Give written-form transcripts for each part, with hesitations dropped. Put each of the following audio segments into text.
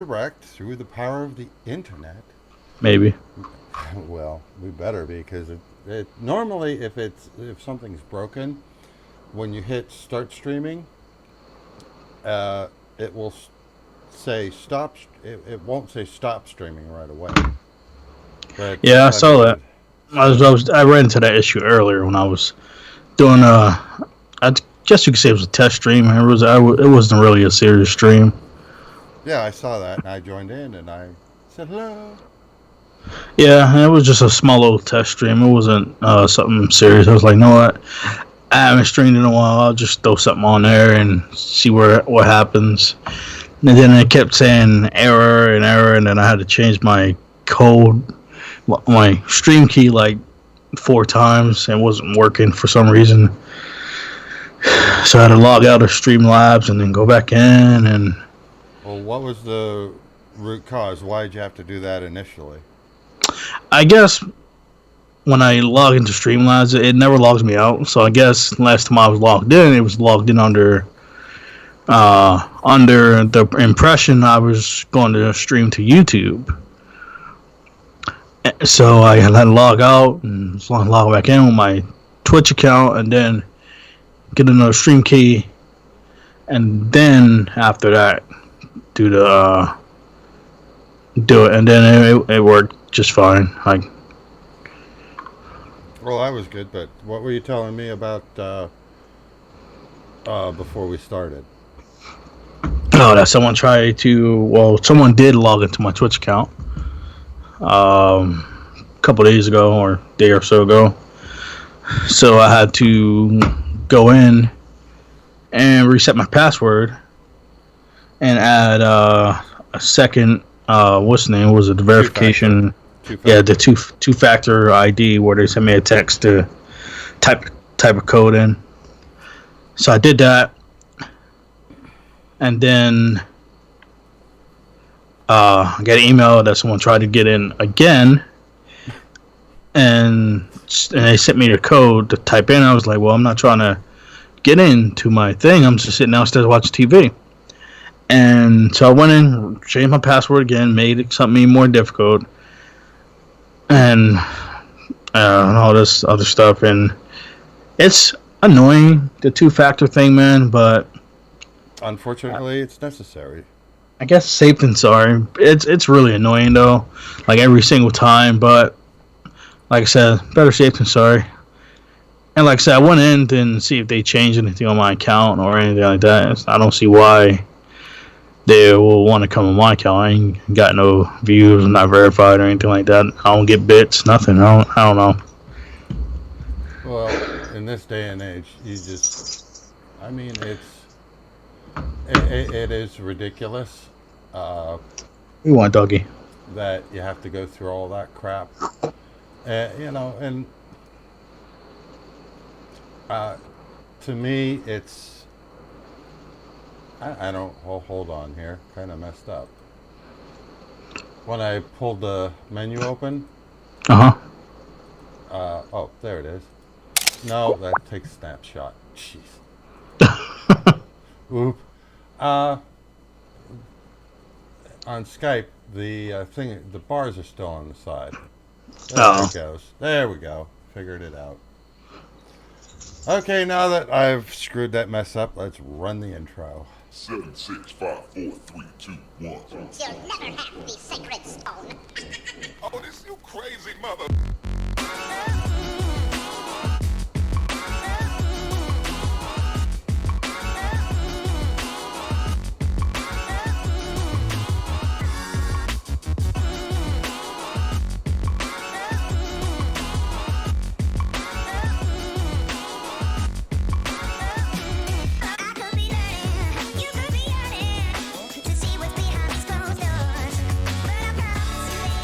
direct through the power of the internet. Maybe. Well, we better because it normally if something's broken, when you hit start streaming, it will say stop. It won't say stop streaming right away. But this Yeah, I time it saw that. did. So I ran into that issue earlier when I was doing I guess you could say it was a test stream. It wasn't really a serious stream. yeah, I saw that and I joined in and I said hello. Yeah, it was just a small little test stream. It wasn't something serious. I was like, you know what? I haven't streamed in a while. I'll just throw something on there and see what happens. And then it kept saying error and error, and then I had to change my code, my stream key like 4 times, and it wasn't working for some reason. So I had to log out of Streamlabs and then go back in, and Well, what was the root cause? Why did you have to do that initially? I guess when I log into Streamlabs, it never logs me out. So I guess last time I was logged in, it was logged in under the impression I was going to stream to YouTube. So I had to log out and log back in with my Twitch account, and then get another stream key, and then after that do the do it, and then it worked just fine. Like, Well, that was good, but what were you telling me about before we started? oh, that someone did log into my Twitch account a couple days ago or a day or so ago. So I had to go in and reset my password and add a second. What's the name? Was it the Two factor. verification? Two Yeah, the factor. two factor ID where they sent me a text to type type of code in. So I did that, and then I got an email that someone tried to get in again, and they sent me the code to type in. I was like, well, I'm not trying to get into my thing. I'm just sitting downstairs watching TV. And so I went in, changed my password again, made it something more difficult, and all this other stuff. And it's annoying, the two factor thing, man, but Unfortunately, it's necessary. I guess safe than sorry. It's really annoying though, like every single time. But like I said, better safe than sorry. And like I said, I went in didn't see if they changed anything on my account or anything like that. I don't see why they will want to come on my account. I ain't got no views, I'm not verified or anything like that. I don't get bits, nothing. I don't know. Well, in this day and age, you just, I mean, it is ridiculous We want doggy. that you have to go through all that crap. And uh, to me, it's, I don't, hold on here, kind of messed up. When I pulled the menu open, Uh oh, there it is. No, that takes snapshot. Jeez. huh. Oop. Uh, on Skype, the bars are still on the side. There Oh. it goes. There we go. Figured it out. Okay, now that I've screwed that mess up, let's run the intro. 7, 6, 5, 4, 3, 2, 1. You'll never have the sacred stone. Oh, this you crazy mother. I could be learning, you could be yearning to see what's behind these closed doors. But I promise you,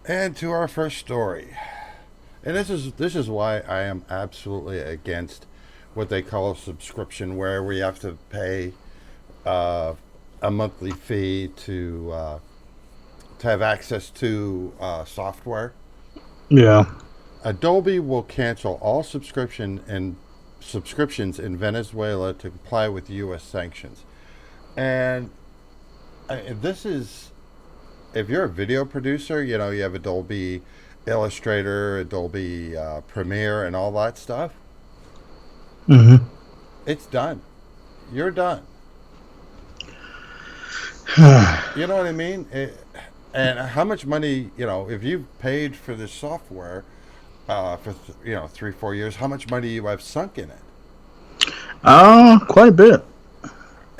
And to our first story. And this is why I am absolutely against what they call a subscription, where we have to pay uh, a monthly fee to have access to software. Yeah. Adobe will cancel all subscriptions in Venezuela to comply with U.S. sanctions. And this is, if you're a video producer, you have Adobe Illustrator, Adobe Premiere, and all that stuff. Mm-hmm. It's done. You're done. You know what I mean? And how much money, if you've paid for this software for 3-4 years, how much money you have sunk in it? Quite a bit.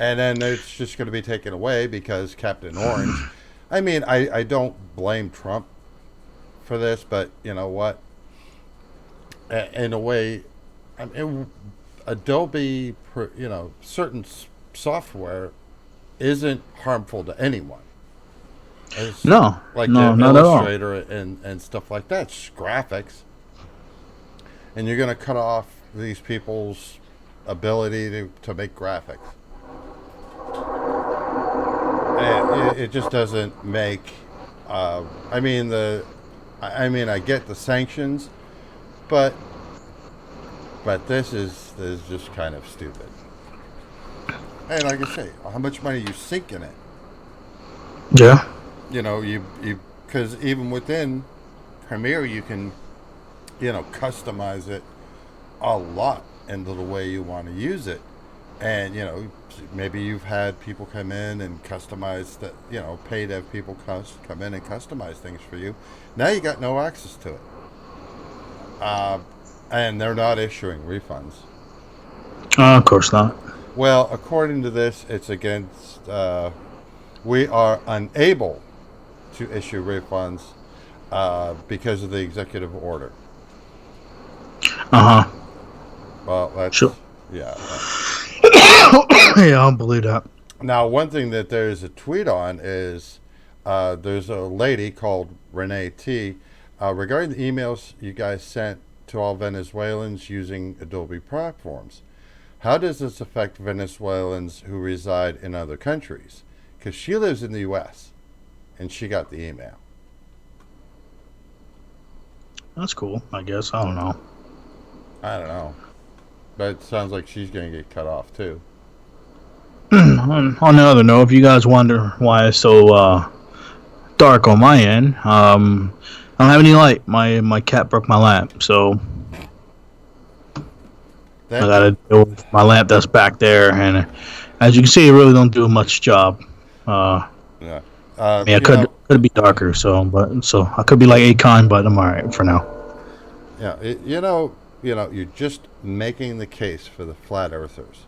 And then it's just going to be taken away because Captain Orange. I mean, I don't blame Trump for this, but you know what? In a way, Adobe, certain software isn't harmful to anyone. It's No, like no, the not at all. Illustrator and stuff like that. It's graphics, and you're going to cut off these people's ability to make graphics. And it just doesn't make. I mean I get the sanctions, but this is just kind of stupid. And like I say, how much money you sink in it? Yeah. You because even within Premiere, you can, customize it a lot into the way you want to use it. And, maybe you've had people come in and customize that, pay to have people come in and customize things for you. Now you got no access to it. And they're not issuing refunds. Of course not. Well, according to this, it's against, we are unable to issue refunds because of the executive order. Uh huh. Well, that's, Sure. yeah. Yeah, I'll believe that. Now, one thing that there's a tweet on is there's a lady called Renee T. Regarding the emails you guys sent to all Venezuelans using Adobe platforms, how does this affect Venezuelans who reside in other countries? Because she lives in the U.S. and she got the email. That's cool, I guess. I don't know. I don't know. But it sounds like she's going to get cut off, too. On the other note, if you guys wonder why it's so dark on my end, I don't have any light. My cat broke my lamp, so I gotta deal with my lamp that's back there. And as you can see, it really don't do much job. Yeah. It could be darker, so I could be like Akon, but I'm alright for now. Yeah, you're just making the case for the flat earthers.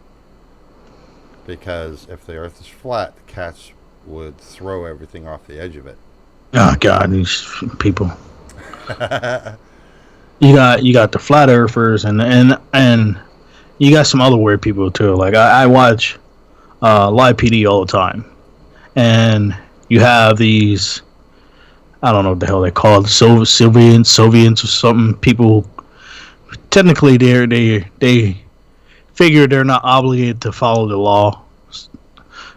Because if the earth is flat, the cats would throw everything off the edge of it. Oh God, these people. You got the flat earthers and you got some other weird people too. Like I watch Live PD all the time, and you have these, I don't know what the hell they're called, Soviets or something. People technically they figure they're not obligated to follow the law.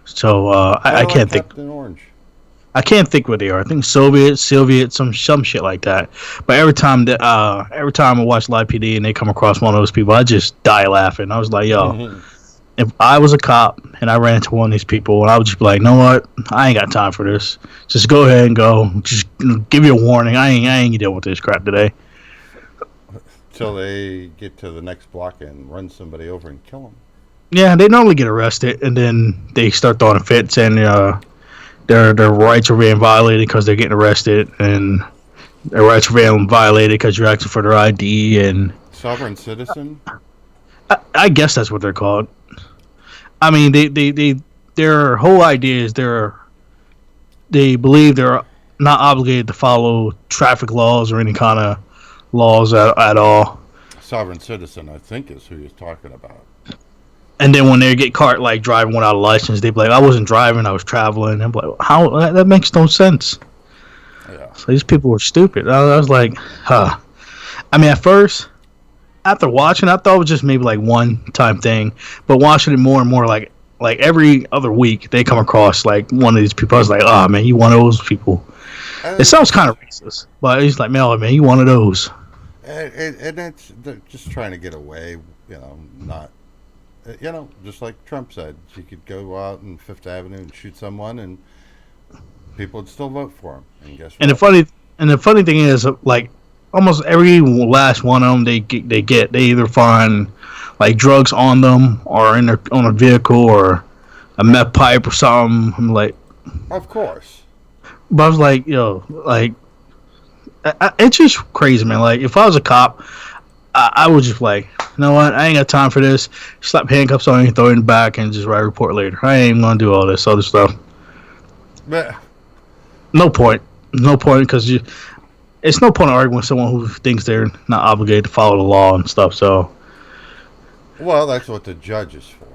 So I can't think. Captain Orange. I can't think what they are. I think Soviet, some shit like that. But every time I watch Live PD and they come across one of those people, I just die laughing. I was like, yo, if I was a cop and I ran into one of these people, and I would just be like, you know what? I ain't got time for this. Just go ahead and go. Just give you a warning. I ain't dealing with this crap today. Till they get to the next block and run somebody over and kill them. Yeah, they normally get arrested, and then they start throwing fits, and their rights are being violated because they're getting arrested, and their rights are being violated because you're asking for their ID and Sovereign citizen. I guess that's what they're called. I mean, their whole idea is they believe they're not obligated to follow traffic laws or any kind of laws at all. Sovereign citizen, I think, is who you're talking about. And then when they get caught like driving without a license, they be like, "I wasn't driving, I was traveling." I'm like, "How? That makes no sense." Yeah. So these people were stupid. I was like, "Huh." I mean, at first, after watching, I thought it was just maybe like one time thing, but watching it more and more, like like every other week they come across like one of these people. I was like, oh man, you one of those people. It sounds kind of racist, but he's like, man, you one of those. And it's they're just trying to get away, not, just like Trump said, you could go out in Fifth Avenue and shoot someone, and people would still vote for him. And guess what? And the funny thing is, like almost every last one of them they either find like drugs on them or on a vehicle or a meth pipe or something. I'm like, Of course. but I was like, like it's just crazy, man. Like if I was a cop, I would just like, you know what? I ain't got time for this. Slap handcuffs on you, throw it in the back, and just write a report later. I ain't even gonna do all this other stuff. But No point. No point because it's no point arguing with someone who thinks they're not obligated to follow the law and stuff. So, well, that's what the judge is for.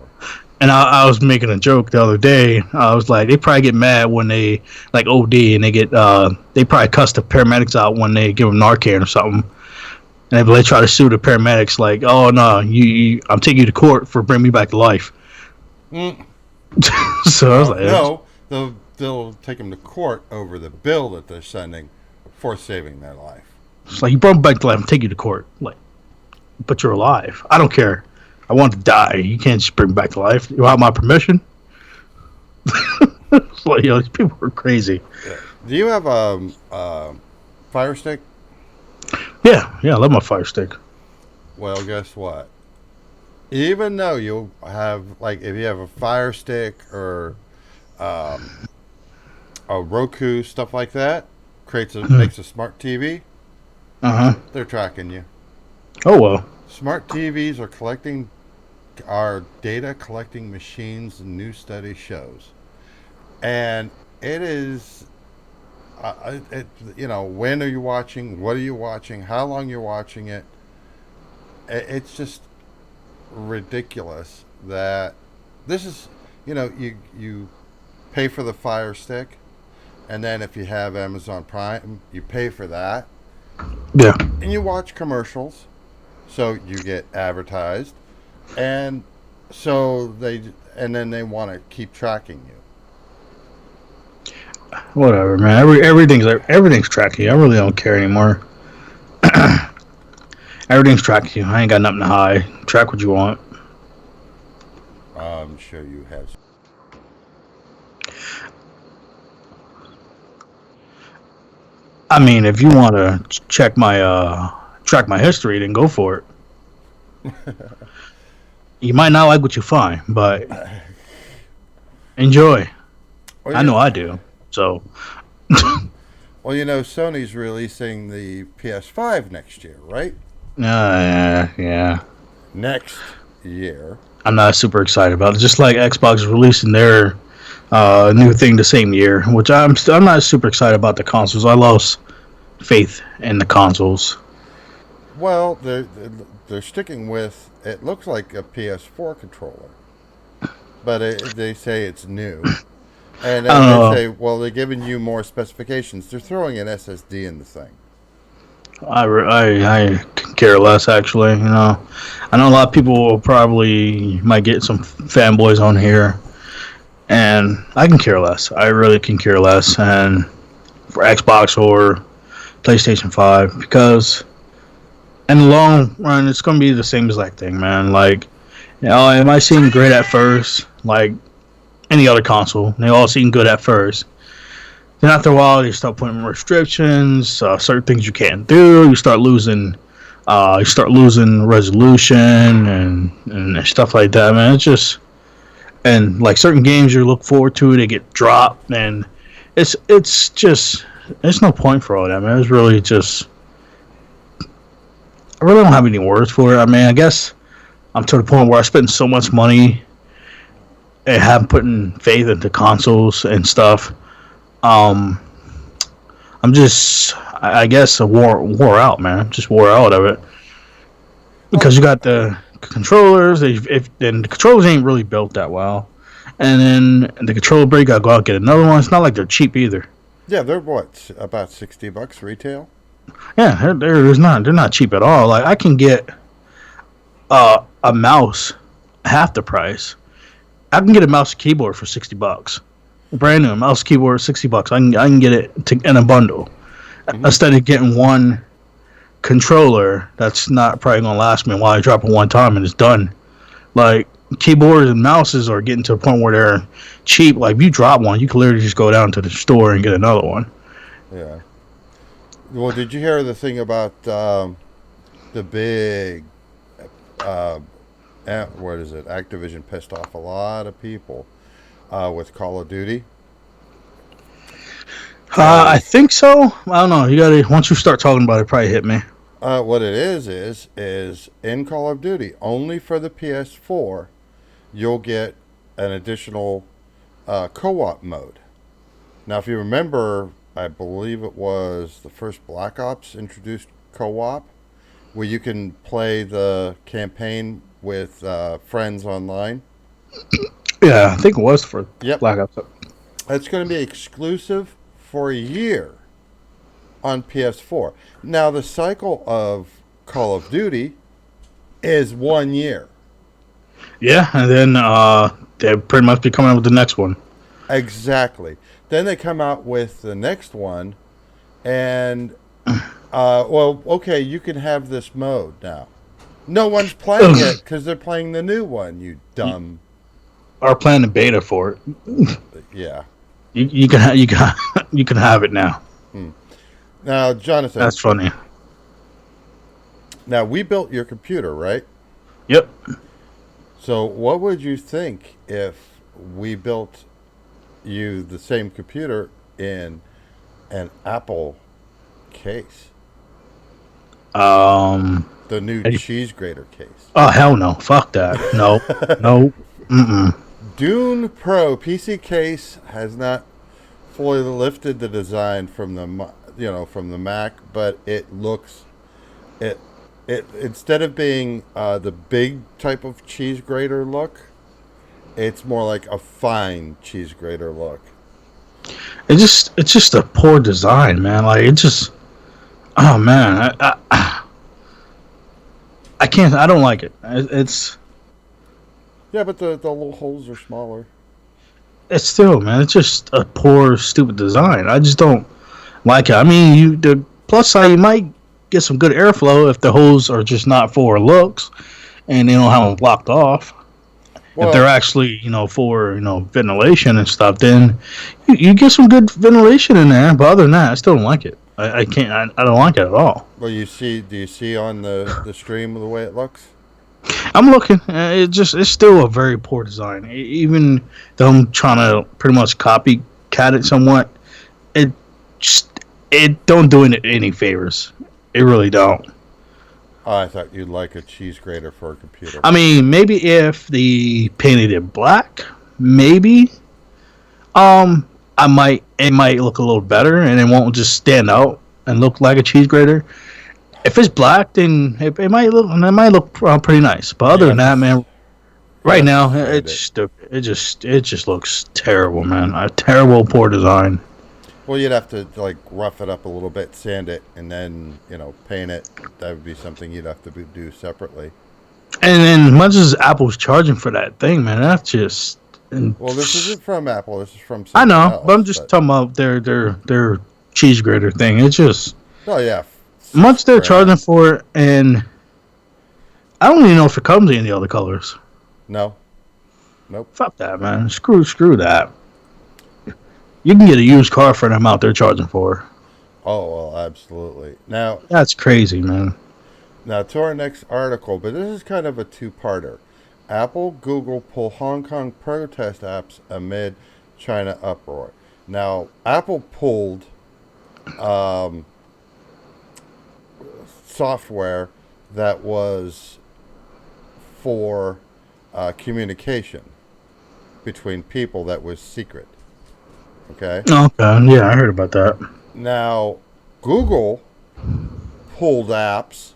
and I was making a joke the other day. I was like, they probably get mad when they like OD and they probably cuss the paramedics out when they give them Narcan or something. And they try to sue the paramedics like, oh no, I'm taking you to court for bringing me back to life. So I was like, No, they'll take them to court over the bill that they're sending for saving their life. it's like you brought me back to life. I'm taking you to court. Like, but you're alive. I don't care. I want to die. You can't just bring me back to life. You want my permission? It's like, these people are crazy. Yeah. Do you have a Fire Stick? Yeah, I love my Fire Stick. Well, guess what? Even though you have, like, if you have a Fire Stick or a Roku, stuff like that, makes a smart TV, they're tracking you. Oh well. Smart TVs are data collecting machines, the new study shows. And it is, when are you watching? What are you watching? How long you're watching it? It's just ridiculous that this is, you pay for the Fire Stick, and then if you have Amazon Prime, you pay for that. Yeah. And you watch commercials, so you get advertised, and then they want to keep tracking you. Whatever, man. Everything's tracking you. I really don't care anymore. Everything's tracking you. I ain't got nothing to hide. Track what you want. I'm sure you have. I mean, if you want to track my history, then go for it. You might not like what you find, but enjoy. Well, I know I do. So. Well, Sony's releasing the PS5 next year, right? Yeah. Next year. I'm not super excited about it. Just like Xbox is releasing their new thing the same year, which I'm not super excited about the consoles. I lost faith in the consoles. Well, they're sticking with, it looks like a PS4 controller, but they say it's new. And then they say, well, they're giving you more specifications. They're throwing an SSD in the thing. I can care less, actually. I know a lot of people might get some fanboys on here, and I can care less. I really can care less, and for Xbox or PlayStation 5, because in the long run, it's going to be the same exact thing, man. Like, it might seem great at first, like any other console. They all seem good at first. Then after a while, they start putting restrictions, certain things you can't do. You start losing resolution and stuff like that, man. It's just, and like certain games you look forward to, they get dropped, and it's no point for all that, man. It's really just, I really don't have any words for it. I mean, I guess I'm to the point where I spend so much money and haven't put faith into consoles and stuff. I'm just, I guess, wore out, man. I'm just wore out of it, because you got the controllers. The controllers ain't really built that well, and then the controller break, I go out and get another one. It's not like they're cheap either. Yeah, they're what, about $60 retail? Yeah, they're not cheap at all. Like, I can get a mouse half the price, I can get a mouse and keyboard for $60. Brand new mouse keyboard, $60. I can get it in a bundle instead of getting one controller that's not probably gonna last me while I drop it one time and it's done. Like keyboards and mouses are getting to a point where they're cheap. Like if you drop one, you can literally just go down to the store and get another one. Yeah. Well, did you hear the thing about the big, what is it? Activision pissed off a lot of people with Call of Duty. I think so. I don't know. You gotta once you start talking about it, probably hit me. What it is in Call of Duty, only for the PS4, you'll get an additional co-op mode. Now, if you remember, I believe it was the first Black Ops introduced co-op, where you can play the campaign with friends online. Yeah, I think it was for Yep. Black Ops. It's going to be exclusive for a year on PS4. Now, the cycle of Call of Duty is 1 year. Yeah, and then they pretty much be coming out with the next one. Exactly. Then they come out with the next one, and well, okay, you can have this mode now. No one's playing it because they're playing the new one. You dumb. Are planning beta for it. Yeah. You can you can have it now. Now, Jonathan. That's funny. Now, we built your computer, right? Yep. So, what would you think if we built you the same computer in an Apple case? The new cheese grater case. Oh hell no! Fuck that! No, no. Mm-mm. Dune Pro PC case has not fully lifted the design from the Mac, but it looks it instead of being the big type of cheese grater look, it's more like a fine cheese grater look. It's just a poor design, man. Like it just, oh man, I can't. I don't like it. It's Yeah, but the little holes are smaller. it's still, man. It's just a poor, stupid design. I just don't like it. I mean, the plus side, you might get some good airflow if the holes are just not for looks, and they don't have them blocked off. Well, If they're actually, for ventilation and stuff, then you get some good ventilation in there. But other than that, I still don't like it. I can't. I don't like it at all. well, do you see on the stream the way it looks? I'm looking. It's still a very poor design. Even though I'm trying to pretty much copycat it somewhat, it don't do it any favors. It really don't. Oh, I thought you'd like a cheese grater for a computer. I mean, maybe if they painted it black, maybe. It might look a little better, and it won't just stand out and look like a cheese grater. If it's black, then it might look pretty nice. But other than that, man, right now it's stupid. It just looks terrible, man. A terrible, poor design. Well, you'd have to like rough it up a little bit, sand it, and then paint it. That would be something you'd have to do separately. And then much as Apple's charging for that thing, man, that's just. Well, this isn't from Apple. This is from. I know, else, but I'm just talking about their cheese grater thing. It's just. Oh yeah. Much they're charging for it, and I don't even know if it comes in any other colors. No. Nope. Fuck that, man. Screw that. You can get a used car for the amount they're charging for. Oh well, absolutely. Now That's crazy, man. Now to our next article, but this is kind of a two-parter. Apple, Google pull Hong Kong protest apps amid China uproar. Now, Apple pulled software that was for communication between people that was secret. Okay? Okay, yeah, I heard about that. Now, Google pulled apps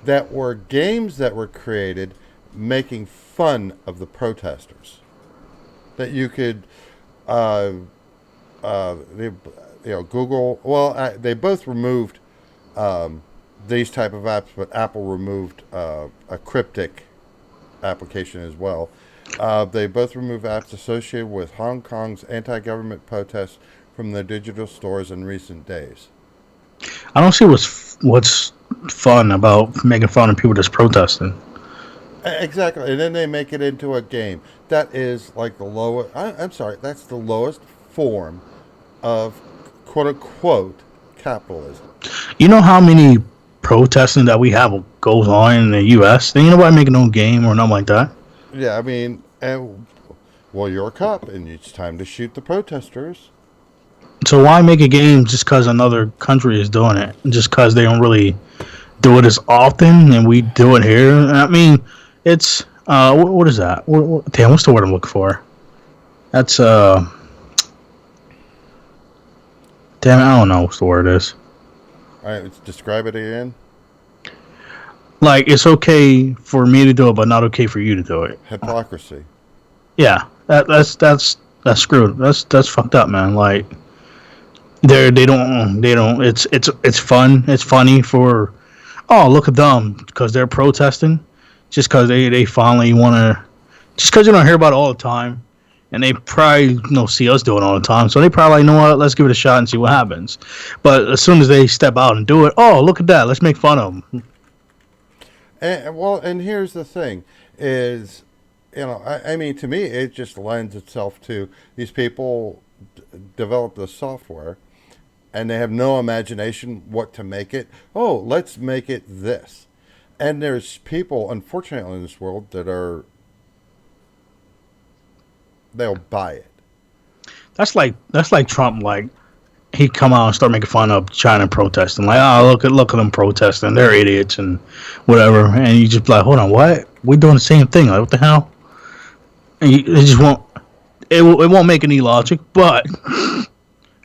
that were games that were created making fun of the protesters. That you could, Google. Well, they both removed these type of apps, but Apple removed a cryptic application as well. They both removed apps associated with Hong Kong's anti-government protests from their digital stores in recent days. I don't see what's fun about making fun of people that's protesting. Exactly, and then they make it into a game. That is like the lowest. I'm sorry, that's the lowest form of quote unquote capitalism. You know how many protesting that we have goes on in the U.S. Then you nobody making no game or nothing like that. Yeah, I mean, well, you're a cop, and it's time to shoot the protesters. So why make a game just because another country is doing it? Just because they don't really do it as often, and we do it here. I mean, it's what is that? Damn, what's the word I'm looking for? That's damn, I don't know what the word is. All right, let's describe it again. Like it's okay for me to do it, but not okay for you to do it. Hypocrisy. Yeah, that's screwed. That's fucked up, man. Like they don't. It's fun. It's funny for. Oh, look at them because they're protesting, just because they finally want to. Just because you don't hear about it all the time, and they probably see us do it all the time, so they probably like, you know what? Let's give it a shot and see what happens. But as soon as they step out and do it, oh, look at that. Let's make fun of them. And here's the thing: is I mean, to me, it just lends itself to these people develop the software, and they have no imagination what to make it. Oh, let's make it this. And there's people, unfortunately, in this world that they'll buy it. That's like Trump. Like he come out and start making fun of China protesting. Like, oh, look at them protesting. They're idiots and whatever. And you just be like, hold on, what? We're doing the same thing. Like, what the hell? And it just won't. It won't make any logic, but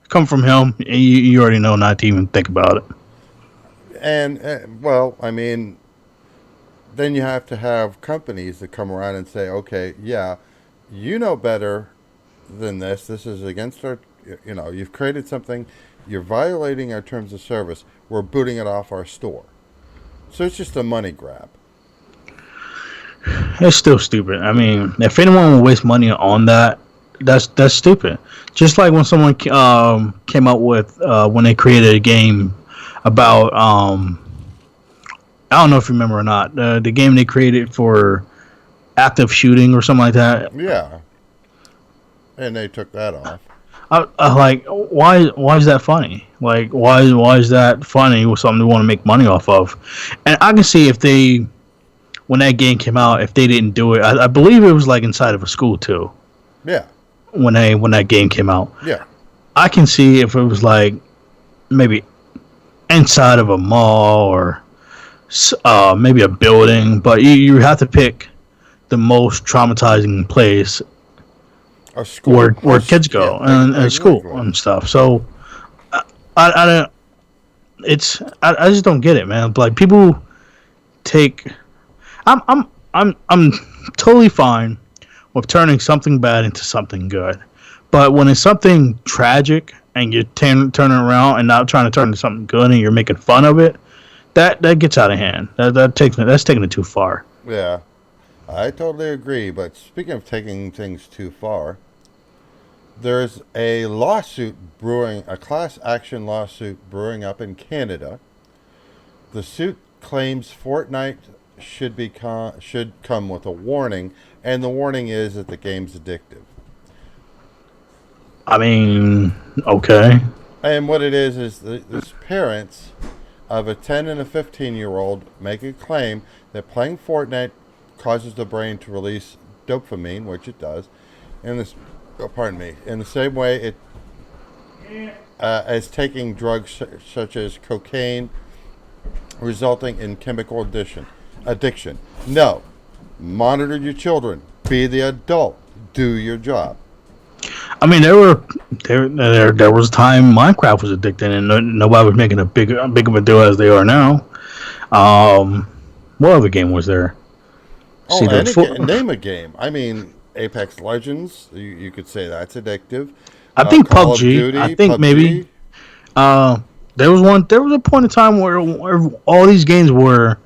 come from him, and you already know not to even think about it. And well, I mean, then you have to have companies that come around and say, okay, yeah, you know better than this. This is against our, you've created something, you're violating our terms of service. We're booting it off our store. So it's just a money grab. It's still stupid. I mean, if anyone will waste money on that, that's stupid. Just like when someone came out with when they created a game about I don't know if you remember or not the game they created for active shooting or something like that. Yeah, and they took that off. I like why is that funny? Like why is that funny with something they want to make money off of? And I can see if they when that game came out, if they didn't do it, I believe it was like inside of a school too. Yeah. When that game came out. Yeah. I can see if it was like maybe inside of a mall or maybe a building, but you have to pick the most traumatizing place A school. where kids go and school and stuff. So I don't. I just don't get it, man. Like people take. I'm totally fine with turning something bad into something good, but when it's something tragic and you're turning around and not trying to turn it into something good and you're making fun of it, that gets out of hand. That's taking it too far. Yeah, I totally agree. But speaking of taking things too far, there's a lawsuit brewing, a class action lawsuit brewing up in Canada. The suit claims Fortnite should come with a warning, and the warning is that the game's addictive. I mean, okay. And what it is these parents of a 10 and a 15-year-old make a claim that playing Fortnite causes the brain to release dopamine, which it does, in the same way it as taking drugs such as cocaine, resulting in chemical addiction. No. Monitor your children. Be the adult. Do your job. I mean, there was a time Minecraft was addicting, and nobody was making a big of a deal as they are now. What other game was there? Oh, name a game. I mean, Apex Legends. You could say that's addictive. I think Call PUBG. of Duty, I think PUBG. Maybe. There was a point in time where all these games were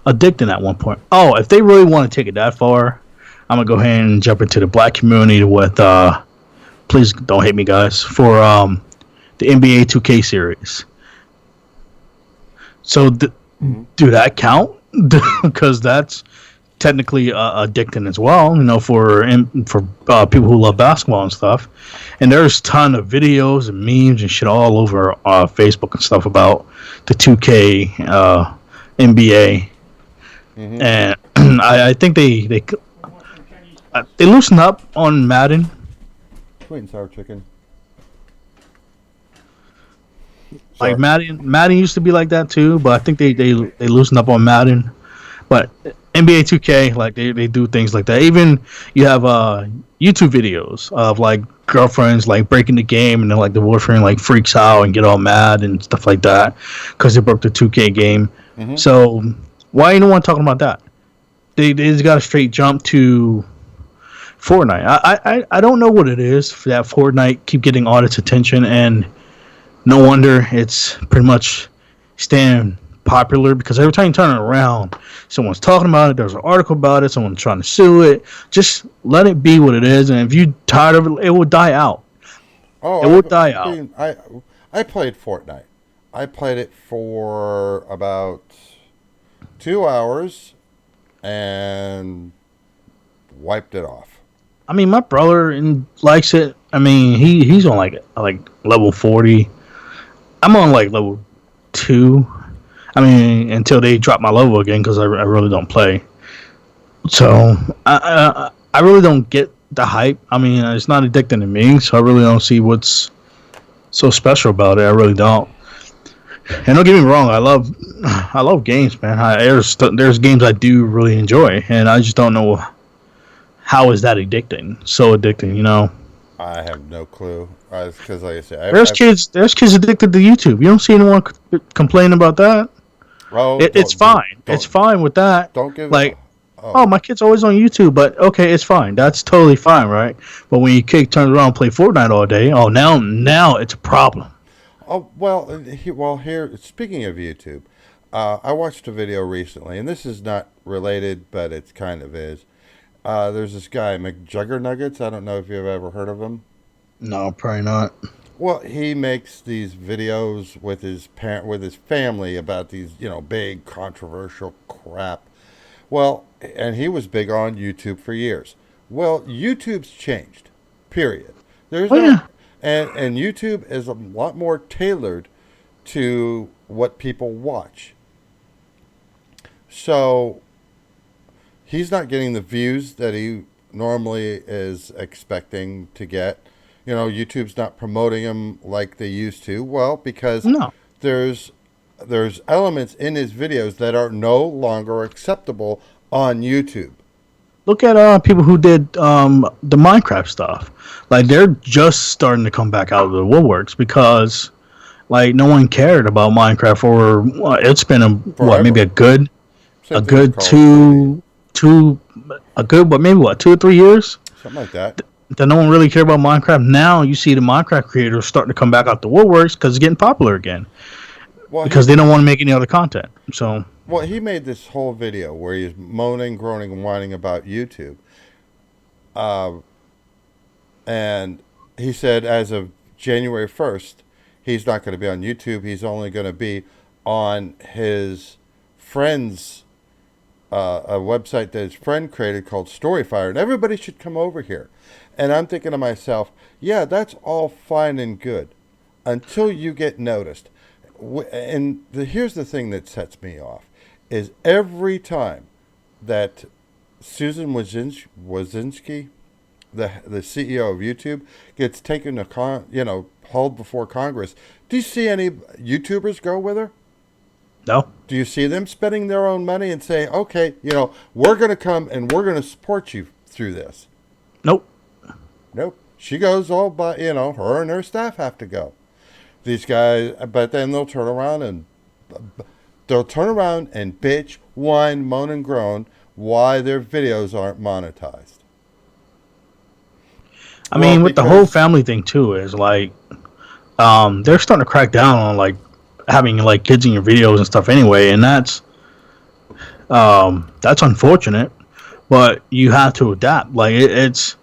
addicting at one point. Oh, if they really want to take it that far, I'm gonna go ahead and jump into the black community with please don't hate me, guys, for the NBA 2K series. So do that count? Because that's technically addicting as well, for people who love basketball and stuff. And there's a ton of videos and memes and shit all over Facebook and stuff about the 2K NBA. And I think they loosened up on Madden. Sweet and sour chicken. Like Madden used to be like that too, but I think they loosened up on Madden. But NBA 2K, like they do things like that. Even you have YouTube videos of like girlfriends like breaking the game, and then like the boyfriend like freaks out and get all mad and stuff like that because they broke the 2K game. So why you don't want talking about that? They just got a straight jump to Fortnite. I don't know what it is for that Fortnite keep getting all its attention, and no wonder it's pretty much staying popular, because every time you turn it around, someone's talking about it, there's an article about it, someone's trying to sue it. Just let it be what it is, and if you're tired of it, it will die out. It will die out. I played Fortnite. I played it for about 2 hours and wiped it off. I mean, my brother likes it. I mean, he's on like level 40. I'm on like level 2. I mean, until they drop my level again, because I really don't play. So I really don't get the hype. I mean, it's not addicting to me, so I really don't see what's so special about it. I really don't. And don't get me wrong, I love games, man. There's games I do really enjoy, and I just don't know how is that addicting. So addicting, I have no clue. Because like I said, there's kids addicted to YouTube. You don't see anyone complain about that. Oh, it's fine. It's fine with that. Don't give my kid's always on YouTube, but okay, it's fine. That's totally fine, right? But when your kid turns around and play Fortnite all day, now it's a problem. Oh, here, speaking of YouTube, I watched a video recently, and this is not related, but it kind of is. There's this guy, McJuggernuggets. I don't know if you've ever heard of him. No, probably not. Well, he makes these videos with his family about these, big controversial crap. Well, and he was big on YouTube for years. Well, YouTube's changed. Period. And YouTube is a lot more tailored to what people watch. So he's not getting the views that he normally is expecting to get. YouTube's not promoting him like they used to. Well, because there's elements in his videos that are no longer acceptable on YouTube. Look at people who did the Minecraft stuff. Like, they're just starting to come back out of the woodworks because, like, no one cared about Minecraft for it's been maybe a good 2 or 3 years. Something like that. That no one really cared about Minecraft. Now you see the Minecraft creators starting to come back out the woodworks because it's getting popular again. Because they don't want to make any other content. So. Well, he made this whole video where he's moaning, groaning, and whining about YouTube. And he said as of January 1st, he's not going to be on YouTube. He's only going to be on his friend's, a website that his friend created called Storyfire. And everybody should come over here. And I'm thinking to myself, yeah, that's all fine and good until you get noticed. And here's the thing that sets me off. Is every time that Susan Wojcicki, the CEO of YouTube, gets taken to hauled before Congress, do you see any YouTubers go with her? No. Do you see them spending their own money and say, okay, we're going to come and we're going to support you through this? Nope. She goes all by, her and her staff have to go. These guys, but then they'll turn around and bitch, whine, moan, and groan why their videos aren't monetized. I mean, with the whole family thing too, is like, they're starting to crack down on like having like kids in your videos and stuff anyway, and that's unfortunate. but you have to adapt. Like it's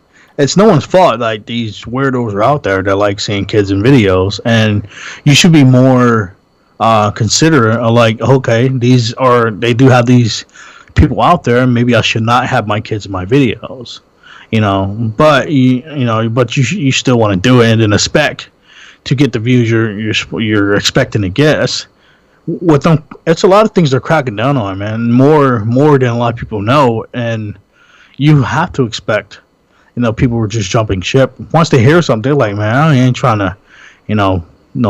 no one's fault. Like these weirdos are out there that like seeing kids in videos, and you should be more considerate. Of like, okay, they do have these people out there. Maybe I should not have my kids in my videos. But you still want to do it and then expect to get the views you're expecting to get. With them, it's a lot of things they're cracking down on, man. More than a lot of people know, and you have to expect. People were just jumping ship. Once they hear something, they're like, man, I ain't trying to,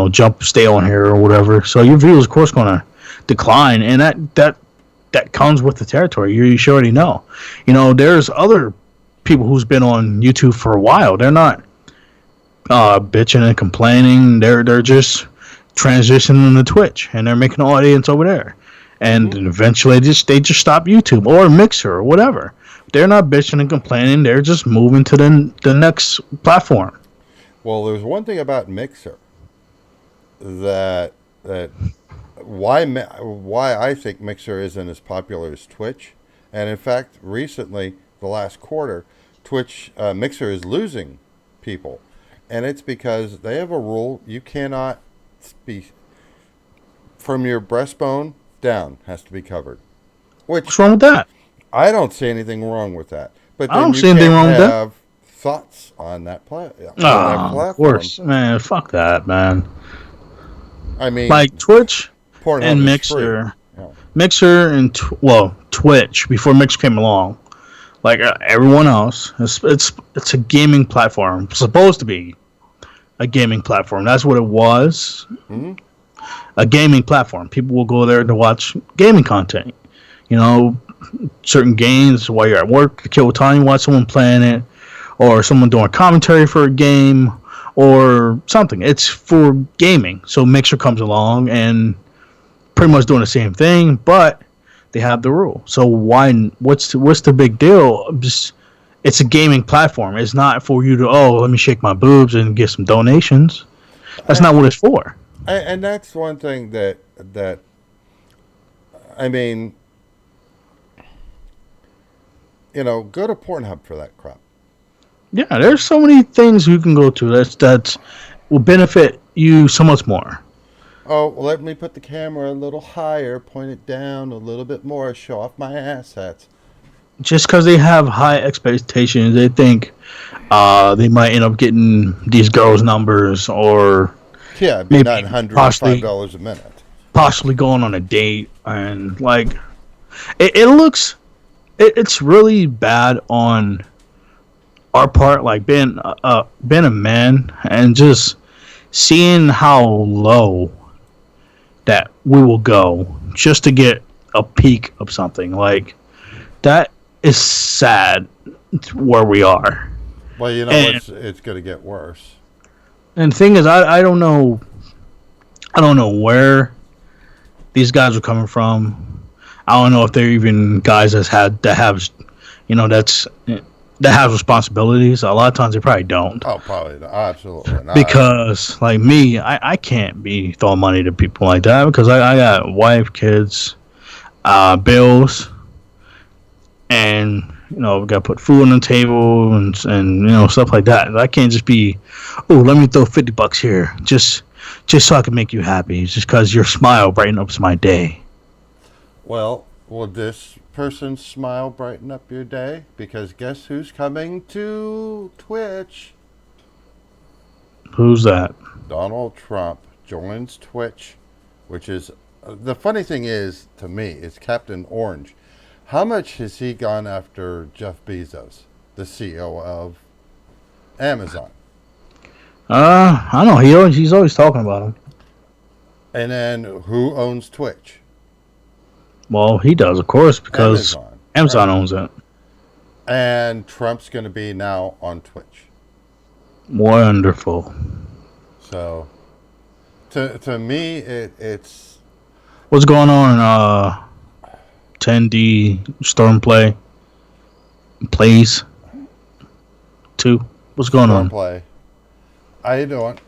jump, stay on here or whatever. So your views, of course, going to decline, and that comes with the territory. You should already know. There's other people who's been on YouTube for a while. They're not bitching and complaining. They're just transitioning to Twitch, and they're making an audience over there. And then eventually they just stop YouTube or Mixer or whatever. They're not bitching and complaining. They're just moving to the next platform. Well, there's one thing about Mixer that why I think Mixer isn't as popular as Twitch, and in fact, recently, the last quarter, Mixer is losing people, and it's because they have a rule: you cannot be from your breastbone down has to be covered. What's wrong with that? I don't see anything wrong with that. But I then don't you see anything can't wrong with that. have thoughts on that platform. Of course, man. Fuck that, man. I mean, Like Twitch Pornhub and is Mixer, free. Yeah. Mixer and Twitch before Mixer came along. Like everyone else, it's a gaming platform. It's supposed to be a gaming platform. That's what it was. Mm-hmm. A gaming platform. People will go there to watch gaming content. Certain games while you're at work, to kill time, you watch someone playing it, or someone doing commentary for a game, or something. It's for gaming. So Mixer comes along and pretty much doing the same thing, but they have the rule. So what's the big deal? It's a gaming platform. It's not for you to let me shake my boobs and get some donations. That's not what it's for. And that's one thing that I mean, go to Pornhub for that crap. Yeah, there's so many things you can go to that will benefit you so much more. Oh, well, let me put the camera a little higher, point it down a little bit more, show off my assets. Just because they have high expectations, they think they might end up getting these girls' numbers, or maybe $905 a minute. Possibly going on a date, and like it's really bad on our part, like being a man and just seeing how low that we will go just to get a peek of something like that. Is sad where we are. Well, it's going to get worse. And the thing is, I don't know where these guys are coming from. I don't know if they're even guys that have responsibilities. A lot of times they probably don't. Oh, probably not. Absolutely not. Because like me, I can't be throwing money to people like that because I got wife, kids, bills, and we got to put food on the table and stuff like that. I can't just be, let me throw $50 here just so I can make you happy, just because your smile brighten up my day. Well, will this person's smile brighten up your day? Because guess who's coming to Twitch? Who's that? Donald Trump joins Twitch, which is the funny thing is to me is Captain Orange. How much has he gone after Jeff Bezos, the CEO of Amazon? I don't know. He's always talking about him. And then who owns Twitch? Well, he does, of course, because Amazon owns it. And Trump's going to be now on Twitch. Wonderful. So, to me, it's... What's going on 10D Stormplay Plays 2? What's going on? Stormplay. How you doing?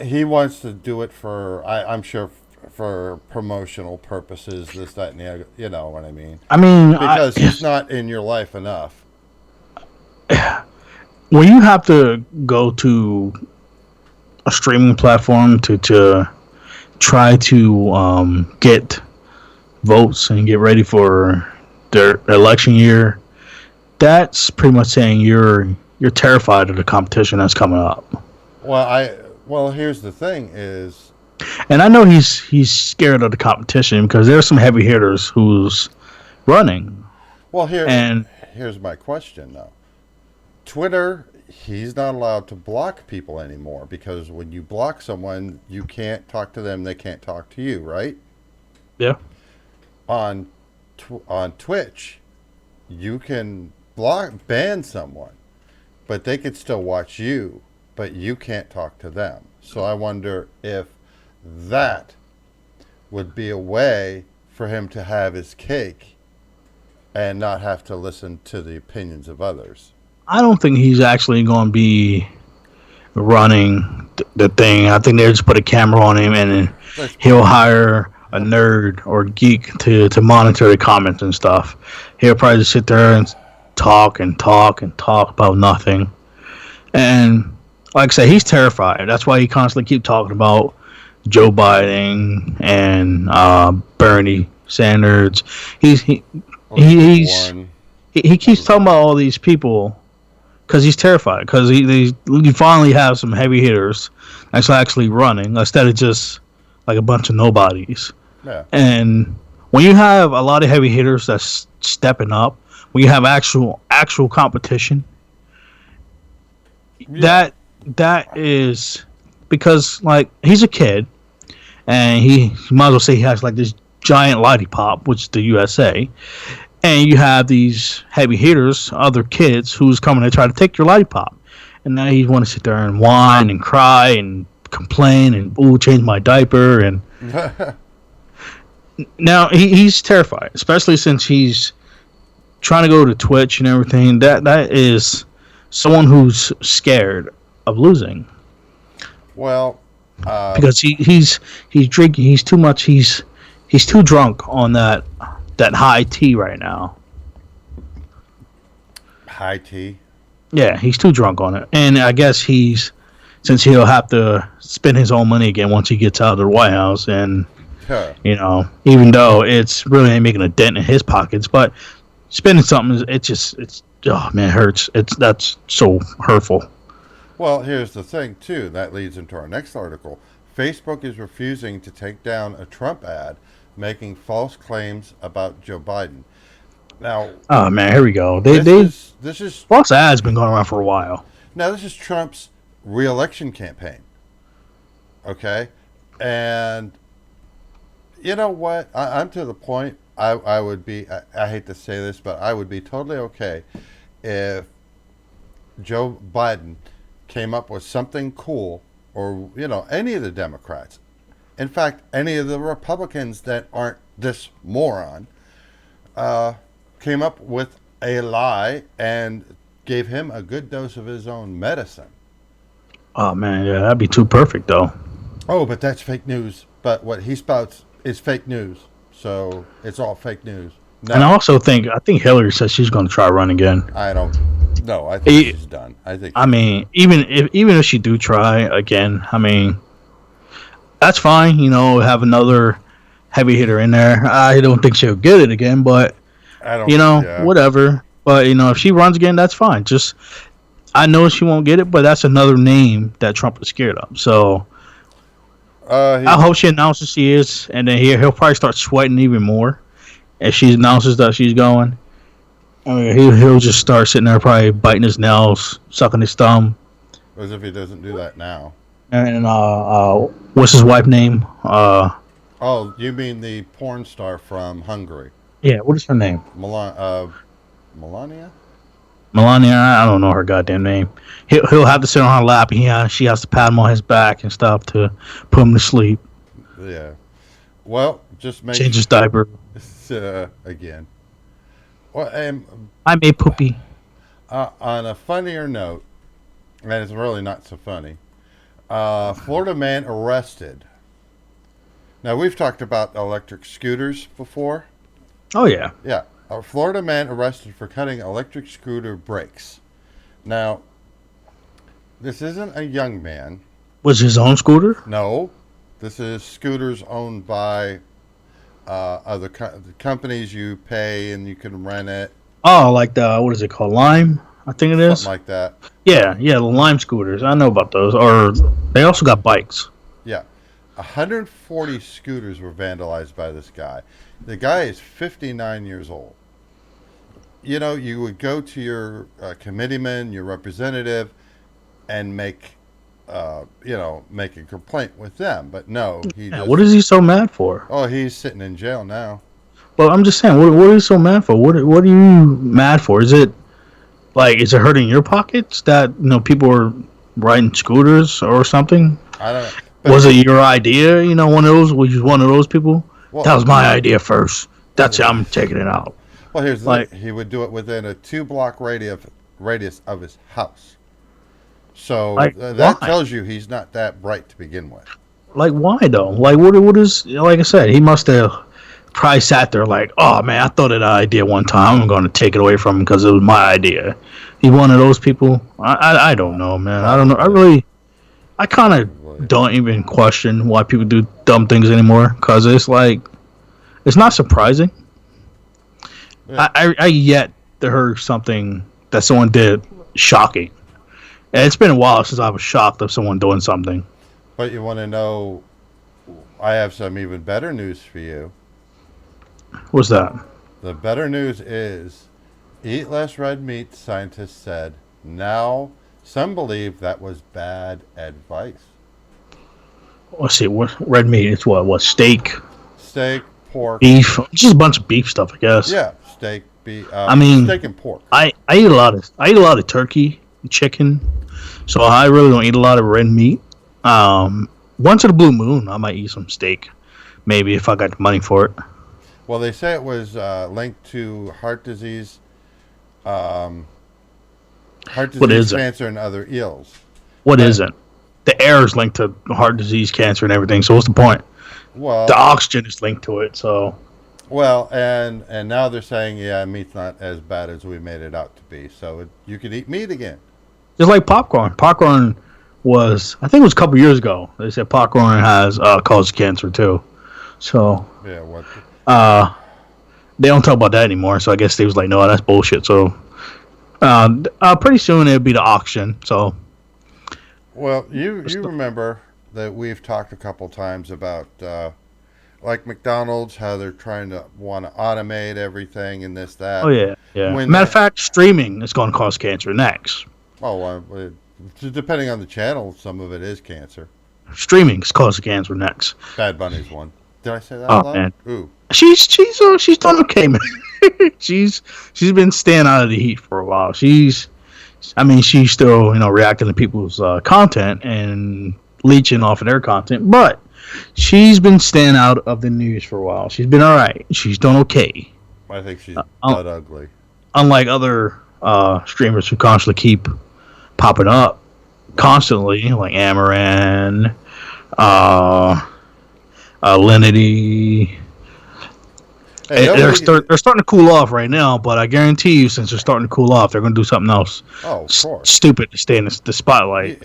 He wants to do it for, I'm sure, for promotional purposes, this, that, and the other. You know what I mean? I mean, Because he's not in your life enough. when you have to go to a streaming platform to try to get votes and get ready for their election year, that's pretty much saying you're terrified of the competition that's coming up. Well, here's the thing: is And I know he's scared of the competition because there's some heavy hitters who's running. well And here's my question though. Twitter, he's not allowed to block people anymore because when you block someone, you can't talk to them; they can't talk to you, right? yeah, On on Twitch, you can ban someone, but they could still watch you, but you can't talk to them. So I wonder if that would be a way for him to have his cake and not have to listen to the opinions of others. I don't think he's actually going to be running the thing. I think they just put a camera on him and then That's- he'll hire a nerd or geek to monitor the comments and stuff. He'll probably just sit there and talk and talk and talk about nothing. And like I said, he's terrified. That's why he constantly keep talking about Joe Biden and Bernie Sanders. He's Warren. he keeps talking about all these people because he's terrified. Because you finally have some heavy hitters that's actually running instead of just like a bunch of nobodies. Yeah. And when you have a lot of heavy hitters that's stepping up, when you have actual competition, Yeah. that is because like he's a kid, and he might as well say he has like this giant lollipop, which is the USA, and you have these heavy hitters, other kids who's coming to try to take your lollipop, and now you want to sit there and whine and cry and complain and ooh, change my diaper, and now he's terrified, especially since he's trying to go to Twitch and everything. That is someone who's scared of losing Well, because he's drinking. He's too much. He's too drunk on that high tea right now. high tea. Yeah, he's too drunk on it, and I guess since he'll have to spend his own money again once he gets out of the White House, and Huh. even though it's really ain't making a dent in his pockets, but spending something, it's oh man, it hurts. That's so hurtful. Well, here's the thing, too. That leads into our next article. Facebook is refusing to take down a Trump ad making false claims about Joe Biden. Now, Oh man, here we go. this is False ads been going around for a while. now this is Trump's re-election campaign. Okay, and you know what? I'm to the point. I would be. I hate to say this, but I would be totally okay if Joe Biden came up with something cool, or any of the Democrats. In fact, any of the Republicans that aren't this moron came up with a lie and gave him a good dose of his own medicine. Oh man, yeah, that'd be too perfect though. Oh, but that's fake news. But what he spouts is fake news. So it's all fake news. No, And I think Hillary says she's going to try to run again. I don't. No, I think He- she's done. I think. I mean, even if she do try again, I mean, that's fine. Have another heavy hitter in there. I don't think she'll get it again, but I don't. Yeah. whatever. But if she runs again, that's fine. Just I know she won't get it, but that's another name that Trump is scared of. So I hope she announces she is, and then he'll probably start sweating even more as she announces that she's going. I mean, he'll just start sitting there probably biting his nails, sucking his thumb. As if he doesn't do that now. And what's his wife name? Oh, you mean the porn star from Hungary, Yeah, what is her name? Melania? Melania. I don't know her goddamn name. He'll have to sit on her lap, and she has to pat him on his back and stuff to put him to sleep, Yeah. Well, just make change his diaper. again. Well, I made poopy. on a funnier note, and it's really not so funny. Florida man arrested. Now, we've talked about electric scooters before. Oh yeah. Yeah. A Florida man arrested for cutting electric scooter brakes. Now, this isn't a young man. Was his own scooter? No. This is scooters owned by other companies. You pay and you can rent it. Oh, like the what is it called? Lime, I think it is. Something like that. Yeah, the Lime scooters. I know about those. Or they also got bikes. Yeah. 140 scooters were vandalized by this guy. The guy is 59 years old. You know, you would go to your committeeman, your representative, and make a complaint with them. But no, What is he so mad for? Oh, he's sitting in jail now. Well, I'm just saying, what are you so mad for? What are you mad for? Is it hurting your pockets that people are riding scooters or something? I don't know. Was it your idea? One of those? Was you one of those people? Well, that was my idea first. That's how I'm taking it out. Well, here's the thing. He would do it within a 2-block radius of his house. So that tells you he's not that bright to begin with. Like, why though? Like, what is? Like I said, he must have probably sat there like, oh man, I thought of that idea one time. I'm going to take it away from him because it was my idea. He one of those people. I don't know, man. I don't know. I kind of don't even question why people do dumb things anymore because it's like, it's not surprising. Yeah. I yet to heard something that someone did shocking. And it's been a while since I was shocked of someone doing something. But you want to know, I have some even better news for you. What's that? The better news is, eat less red meat, scientists said. Now, some believe that was bad advice. Let's see, what red meat? It's what steak, pork, beef, just a bunch of beef stuff, I guess. Yeah, steak, beef. Steak and pork. I eat a lot of turkey, chicken, so I really don't eat a lot of red meat. Once in a blue moon, I might eat some steak, maybe if I got the money for it. Well, they say it was linked to heart disease, cancer, and other ills. What isn't? The air is linked to heart disease, cancer, and everything. So what's the point? Well, the oxygen is linked to it. So. Well, and now they're saying, meat's not as bad as we made it out to be. So you could eat meat again. Just like popcorn. Popcorn was, I think it was a couple years ago. They said popcorn has caused cancer too. So. Yeah. What? They don't talk about that anymore. So I guess they was like, no, that's bullshit. So. Pretty soon it'll be the auction. So. Well, you remember that we've talked a couple times about like McDonald's, how they're trying to want to automate everything and this, that. Oh, yeah. Matter of fact, streaming is going to cause cancer next. Oh, depending on the channel, some of it is cancer. Streaming is causing cancer next. Bad Bunny's one. Did I say that out loud? Man. Ooh. She's done okay, man. she's been staying out of the heat for a while. She's still, reacting to people's content and leeching off of their content, but she's been staying out of the news for a while. She's been all right. She's done okay. I think she's not ugly. Unlike other streamers who constantly keep popping up constantly, like Amaran, Linity. Hey, they're starting to cool off right now, but I guarantee you, since they're starting to cool off, they're going to do something else. Oh, of course. Stupid to stay in the spotlight.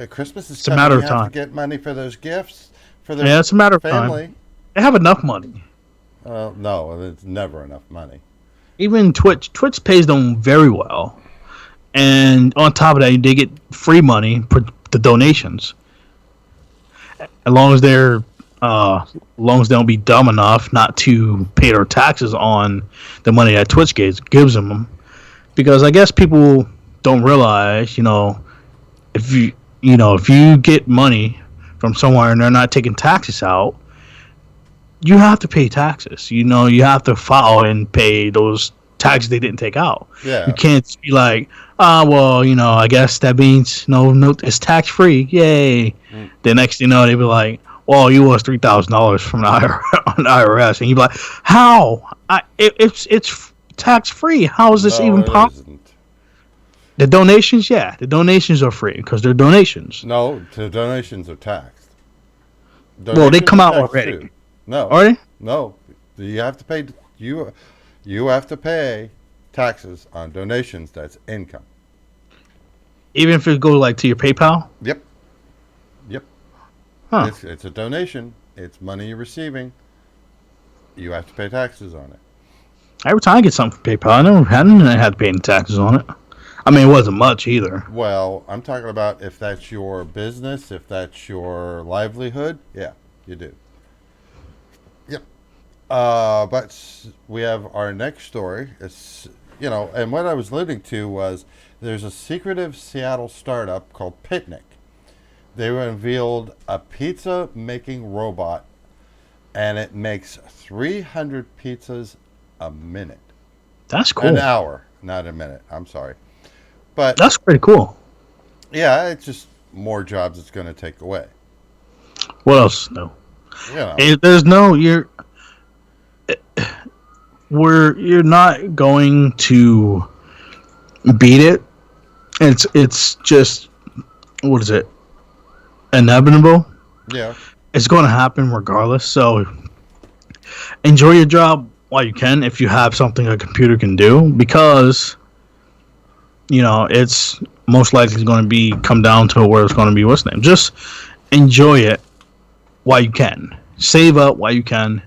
Christmas is it's a matter of time. To get money for those gifts for their it's a matter of family. Time. They have enough money. No, it's never enough money. Even Twitch pays them very well, and on top of that, they get free money for the donations. As long as they don't be dumb enough not to pay their taxes on the money that Twitch gives them, because I guess people don't realize, if you get money from somewhere and they're not taking taxes out, you have to pay taxes. You have to file and pay those taxes they didn't take out. Yeah. You can't be like, I guess that means no, it's tax free. Yay. The next thing you know, they be like, well, you owe us $3,000 from the IRS, and you be like, how? It's tax free. How is this even possible? The donations, the donations are free because they're donations. No, the donations are taxed. Well, they come out already. Too. No, Are they? no. You have to pay. You have to pay taxes on donations. That's income. Even if it go like to your PayPal? Yep. Yep. Huh. It's a donation. It's money you're receiving. You have to pay taxes on it. Every time I get something from PayPal, I never hadn't had to pay any taxes on it. I mean, it wasn't much either. Well, I'm talking about if that's your business, if that's your livelihood. Yeah, you do. Yep. But we have our next story. It's, and what I was alluding to was there's a secretive Seattle startup called Picnic. They revealed a pizza making robot, and it makes 300 pizzas a minute. That's cool. An hour, not a minute. I'm sorry. But That's pretty cool. yeah, it's just more jobs it's going to take away. What else? No. You know. There's no you're not going to beat it. It's just, what is it? Inevitable. Yeah. It's going to happen regardless. So enjoy your job while you can if you have something a computer can do, because it's most likely going to be come down to where it's going to be what's name. Just enjoy it while you can. Save up while you can,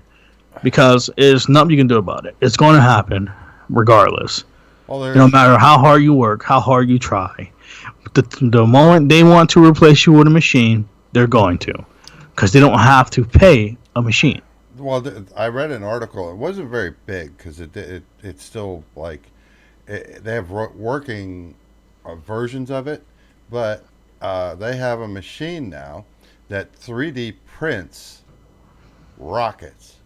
because there's nothing you can do about it. It's going to happen regardless. Well, No matter how hard you work, how hard you try. The moment they want to replace you with a machine, they're going to, because they don't have to pay a machine. Well, I read an article. It wasn't very big because it's still like they have working versions of it, but they have a machine now that 3D prints rockets,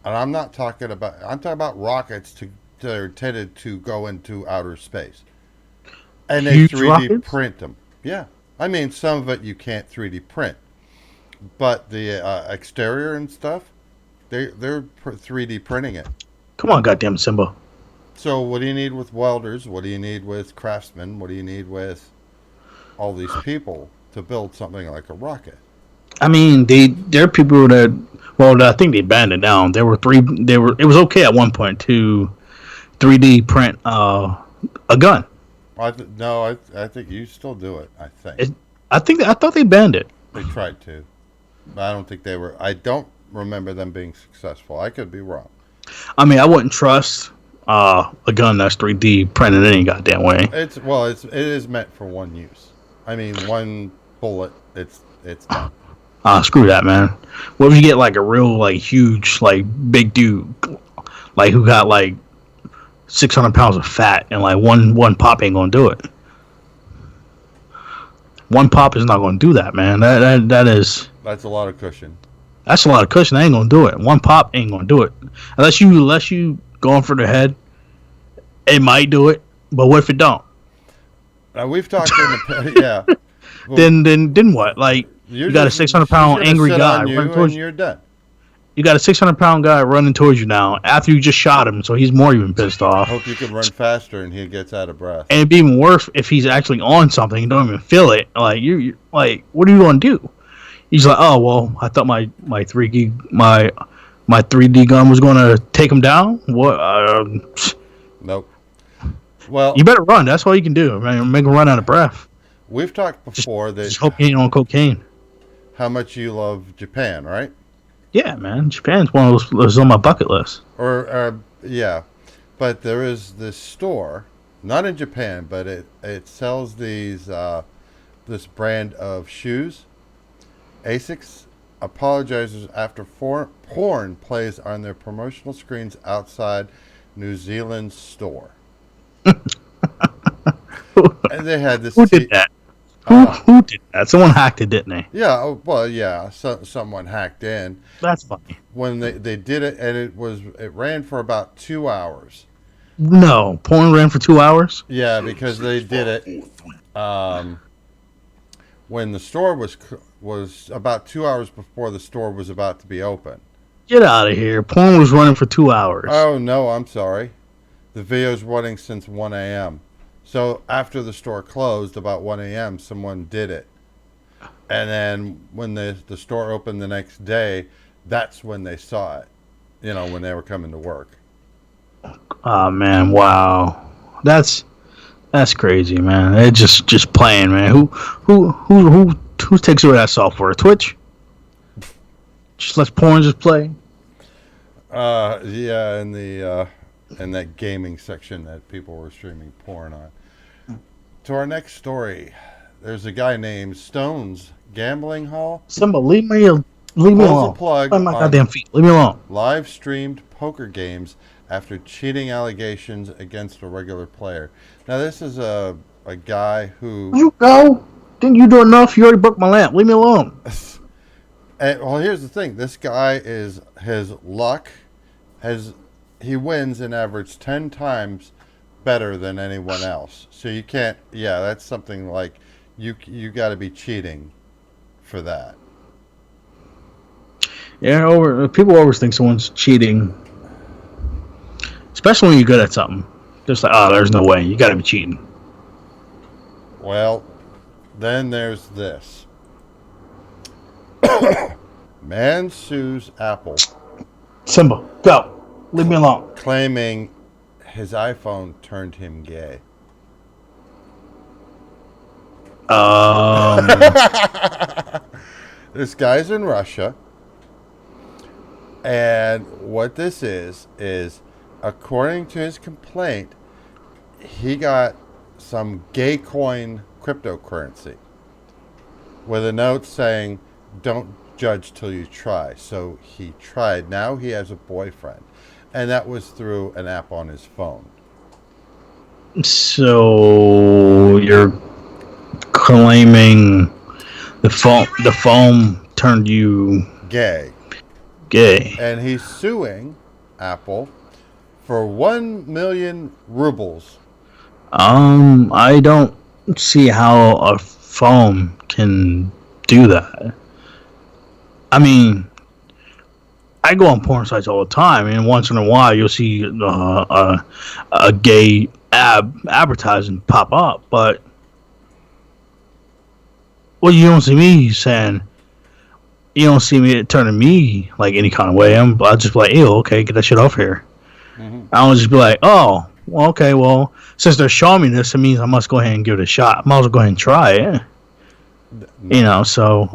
and I'm talking about rockets that are intended to go into outer space, and they Huge 3D rockets? print them. Yeah, I mean some of it you can't 3D print, but the exterior and stuff, they're 3D printing it. Come on, goddamn Simba. So what do you need with welders? What do you need with craftsmen? What do you need with all these people to build something like a rocket? I mean, there are people that, well, I think they banned it down. It was okay at one point to 3D print a gun. No, I think you still do it. I I thought they banned it. they tried to, but I don't think they were. I don't remember them being successful. I could be wrong. I mean, I wouldn't trust a gun that's 3D printed any goddamn way. It is meant for one use. I mean, one bullet, it's done. Screw that, man. What if you get like a real like huge like big dude, like who got like 600 pounds of fat, and like one pop ain't gonna do it. One pop is not gonna do that, man. That's a lot of cushion. That's a lot of cushion. I ain't gonna do it. One pop ain't gonna do it unless you going for the head. It might do it, but what if it don't? We've talked in the yeah. Well, Then what? Like you got a 600-pound angry guy running towards you. You're done. You got a 600-pound guy running towards you now after you just shot him, so he's more even pissed off. Hope you can run faster and he gets out of breath. And it'd be even worse if he's actually on something and don't even feel it. Like you like, what are you gonna do? He's like, oh well, I thought my 3D gun was gonna take him down. What? Nope. Well, You better run. That's all you can do. Man, make him run out of breath. we've talked before Just hope he ain't on cocaine. how much you love Japan, right? Yeah, man. Japan's one of those on my bucket list. Yeah, but there is this store, not in Japan, but it sells these this brand of shoes. Asics apologizes after porn plays on their promotional screens outside New Zealand's store. And they had this. Who did that? Who did that? Someone hacked it, didn't they? Yeah, well, yeah. Someone hacked in That's funny. when they did it, and it ran for about 2 hours. No, porn ran for 2 hours. Yeah, because they did it when the store was about 2 hours before the store was about to be open. Get out of here. Porn was running for 2 hours. Oh no, I'm sorry. The video's running since 1 a.m. So after the store closed, about 1 a.m., someone did it. And then when the store opened the next day, that's when they saw it. When they were coming to work. Oh man, wow, that's crazy, man. It just playing, man. Who takes over that software? Twitch? Just lets porn just play. Yeah, in that gaming section that people were streaming porn on. To our next story, there's a guy named Stone's Gambling Hall. Somebody leave me Pulls alone. a plug Play my on goddamn feet. Leave me alone. live streamed poker games after cheating allegations against a regular player. Now, this is a guy who. You go. Didn't you do enough? You already broke my lamp. Leave me alone. Well, here's the thing. This guy is his luck he wins an average 10 times better than anyone else. So you can't. Yeah, that's something like you got to be cheating for that. Yeah, people always think someone's cheating, especially when you're good at something. Just like, oh, there's no way. You got to be cheating. Well, then there's this. Man sues Apple, Simba, go. Leave me alone. claiming his iPhone turned him gay. This guy's in Russia. And what this is, according to his complaint, he got some gay coin cryptocurrency with a note saying, don't judge till you try. So he tried. Now he has a boyfriend. And that was through an app on his phone. So you're claiming the phone turned you Gay. And he's suing Apple for 1 million rubles. I don't see how a phone can do that. I mean, I go on porn sites all the time, and once in a while you'll see a gay advertising pop up, but well, you don't see me saying. You don't see me turning me like any kind of way. I'll just be like, ew, okay, get that shit off here. Mm-hmm. I'll just be like, oh, well, okay, well, since they're showing me this, it means I must go ahead and give it a shot. I might as well go ahead and try it. No. So,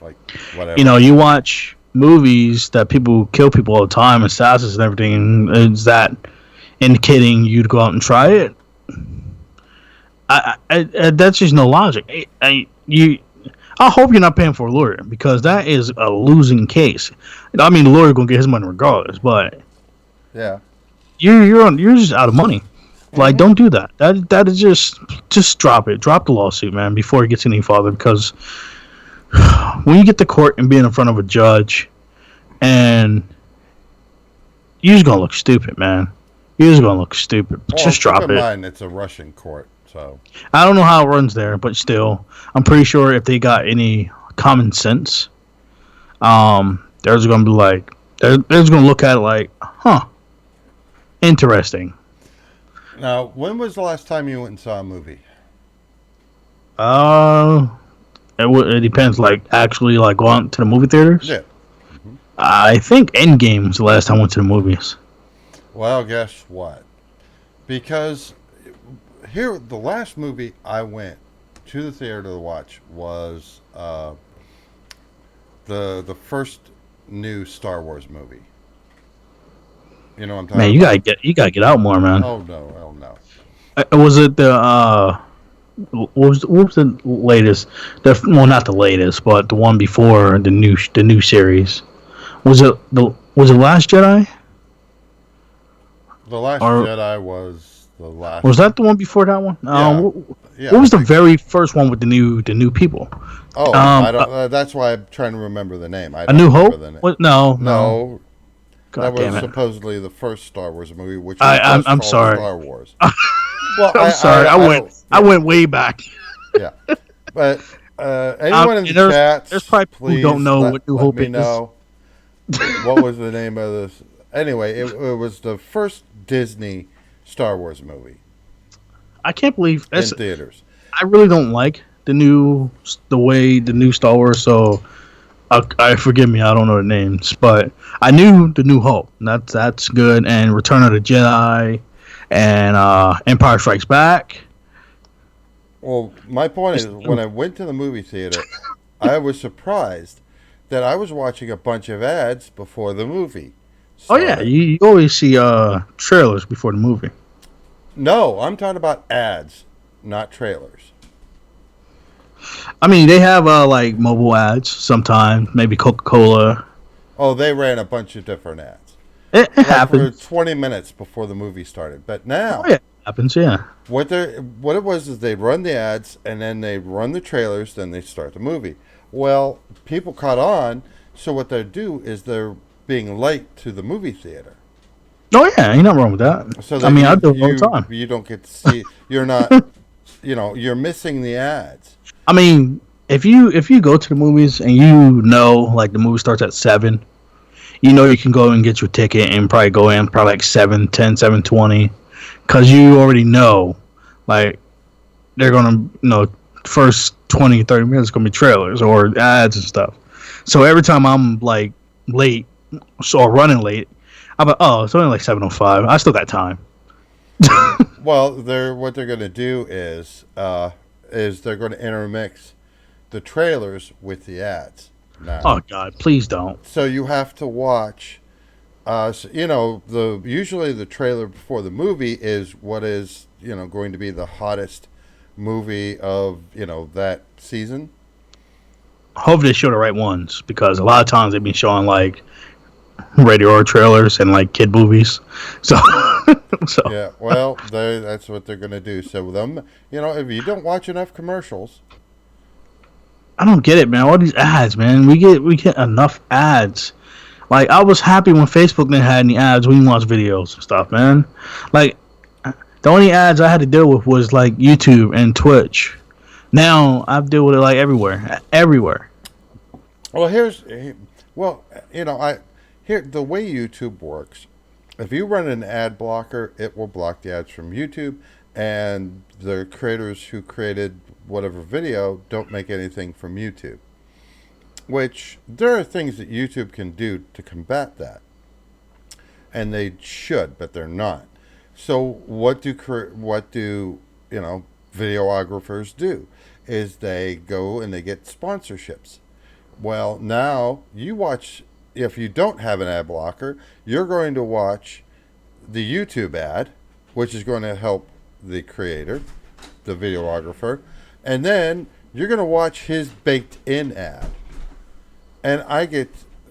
like, whatever. You watch movies that people kill people all the time, assassins and everything, and is that indicating you to go out and try it? That's just no logic. I hope you're not paying for a lawyer, because that is a losing case. I mean, the lawyer gonna get his money regardless, but yeah, you're just out of money. Mm-hmm. Like, don't do that. That is just drop it. Drop the lawsuit, man, before it gets any farther. Because when you get to court and being in front of a judge, and you're just gonna look stupid, man. You're just gonna look stupid. Well, just drop it. Keep in mind, it's a Russian court. So I don't know how it runs there, but still, I'm pretty sure if they got any common sense, they're just gonna be like, they're just gonna look at it like, huh, interesting. Now, when was the last time you went and saw a movie? It depends. Like, actually, like going to the movie theaters. Yeah. Mm-hmm. I think Endgame was the last time I went to the movies. Well, guess what? Because here, the last movie I went to the theater to watch was the first new Star Wars movie. You know what I'm talking about? Man, you gotta get out more, man. Oh no. Was it the what was the latest? Well, not the latest, but the one before the new series. Was it Last Jedi? The Last Jedi was the last. Was that the one before that one? Yeah. What was the very first one with the new people? Oh, I don't. That's why I'm trying to remember the name. A New Hope? No. God, that was damn it. supposedly the first Star Wars movie, which was I'm called sorry. Star Wars. Well, I'm sorry. I went way back. Yeah, but anyone in the chat, there's probably people who don't know what New Hope is. Know what was the name of this? Anyway, it was the first Disney Star Wars movie. I can't believe in theaters. I really don't like the new Star Wars, so I forgive me, I don't know the names, but I knew the New Hope. That's good, and Return of the Jedi, and Empire Strikes Back. Well, my point is, when I went to the movie theater, I was surprised that I was watching a bunch of ads before the movie Oh yeah, started. you always see trailers before the movie. No, I'm talking about ads, not trailers. I mean, they have like mobile ads sometimes, maybe Coca Cola. Oh, they ran a bunch of different ads, It like for happens. 20 minutes before the movie started. But Oh now, yeah, it happens. Yeah. what it was is they'd run the ads and then they'd run the trailers, then they start the movie. Well, people caught on, so what they do is they're being late to the movie theater. Oh yeah, ain't nothing wrong with that. So I then mean, I you do it all the you time. you don't get to see. You're not. You're missing the ads. I mean, if you go to the movies and you know like the movie starts at 7, you know you can go and get your ticket and probably go in probably like 7:10, 7:20, because you already know like they're gonna first 20, 30 minutes gonna be trailers or ads and stuff. So every time I'm like late or running late, I'm like, oh, it's only like 7:05. I still got time. Well, what they're going to do is they're going to intermix the trailers with the ads now. Oh God, please don't. So you have to watch. The usually the trailer before the movie is what is going to be the hottest movie of that season. Hope they show the right ones because a lot of times they've been showing like radio trailers and like kid movies. So, so Yeah, well, that's what they're going to do. So if you don't watch enough commercials, I don't get it, man. All these ads, man. We get enough ads. Like I was happy when Facebook didn't have any ads. We can watch videos and stuff, man. Like the only ads I had to deal with was like YouTube and Twitch. Now I've dealt with it like everywhere, everywhere. well, I here the way YouTube works. If you run an ad blocker, it will block the ads from YouTube, and the creators who created whatever video don't make anything from YouTube. Which there are things that YouTube can do to combat that, and they should, but they're not. So what do videographers do? Is they go and they get sponsorships. Well, now you watch. If you don't have an ad blocker, you're going to watch the YouTube ad, which is going to help the creator, the videographer, and then you're going to watch his baked-in ad. And I get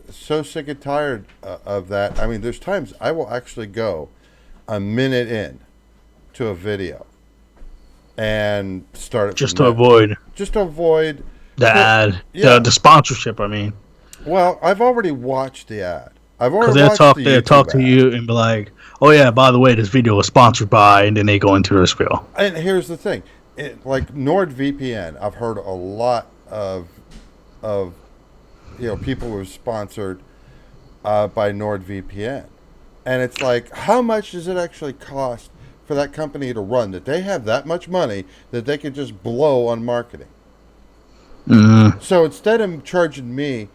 so sick and tired of that. I mean, there's times I will actually go a minute in to a video and start it Just from to there. avoid Just to avoid the ad, yeah. the sponsorship. I mean, Well, I've already watched the ad. I've because already watched the they'll talk YouTube to ad. you and be like, "Oh yeah, by the way, this video was sponsored by," and then they go into their spiel. And here's the thing, like NordVPN, I've heard a lot of people who are sponsored by NordVPN, and it's like, how much does it actually cost for that company to run that they have that much money that they could just blow on marketing? Mm, So instead of charging me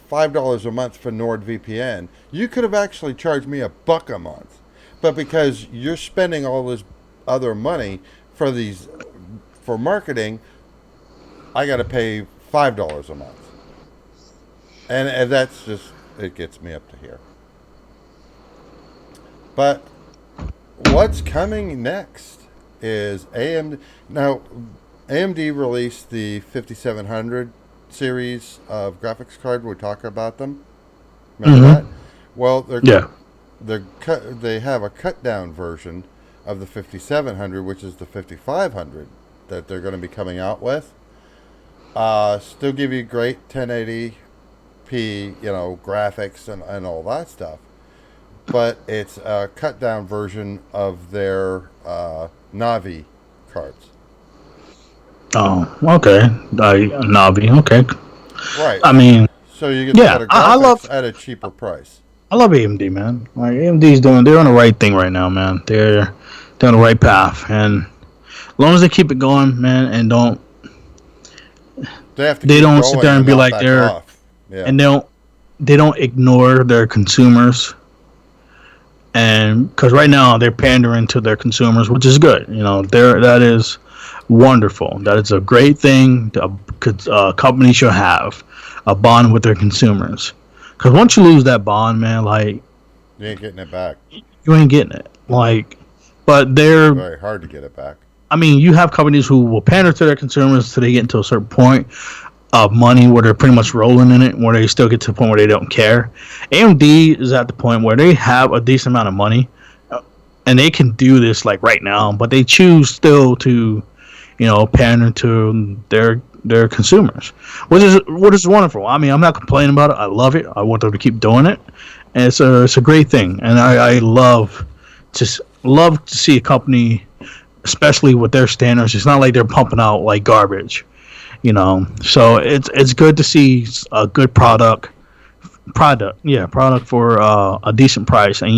$5 a month for NordVPN, you could have actually charged me $1 a month. But because you're spending all this other money for marketing, I got to pay $5 a month. And that's just, it gets me up to here. But what's coming next is AMD. Now, AMD released the 5700 series of graphics card. We talk about them. Remember that? Well, yeah. they have a cut down version of the 5700, which is the 5500 that they're going to be coming out with. Still give you great 1080p, graphics and all that stuff. But it's a cut down version of their Navi cards. Oh, okay. Navi. Okay. Right. I mean, So you get yeah, better I graphics love at a cheaper price. I love AMD, man. Like AMD's they're on the right thing right now, man. They're on the right path, and as long as they keep it going, man, and They have to they keep don't sit going there and be not like back they're off. Yeah. and they don't ignore their consumers. And because right now they're pandering to their consumers, which is good. That is wonderful. That is a great thing. A company should have a bond with their consumers. Because once you lose that bond, man, like You ain't getting it back. you ain't getting it. Like, but It's they're. very hard to get it back. I mean, you have companies who will pander to their consumers till they get into a certain point of money where they're pretty much rolling in it, where they still get to the point where they don't care. AMD is at the point where they have a decent amount of money, and they can do this like right now, but they choose still to, pander to their consumers, which is wonderful. I mean, I'm not complaining about it. I love it. I want them to keep doing it, and it's a great thing. And I love to see a company, especially with their standards. It's not like they're pumping out like garbage. So it's good to see a good product for a decent price, and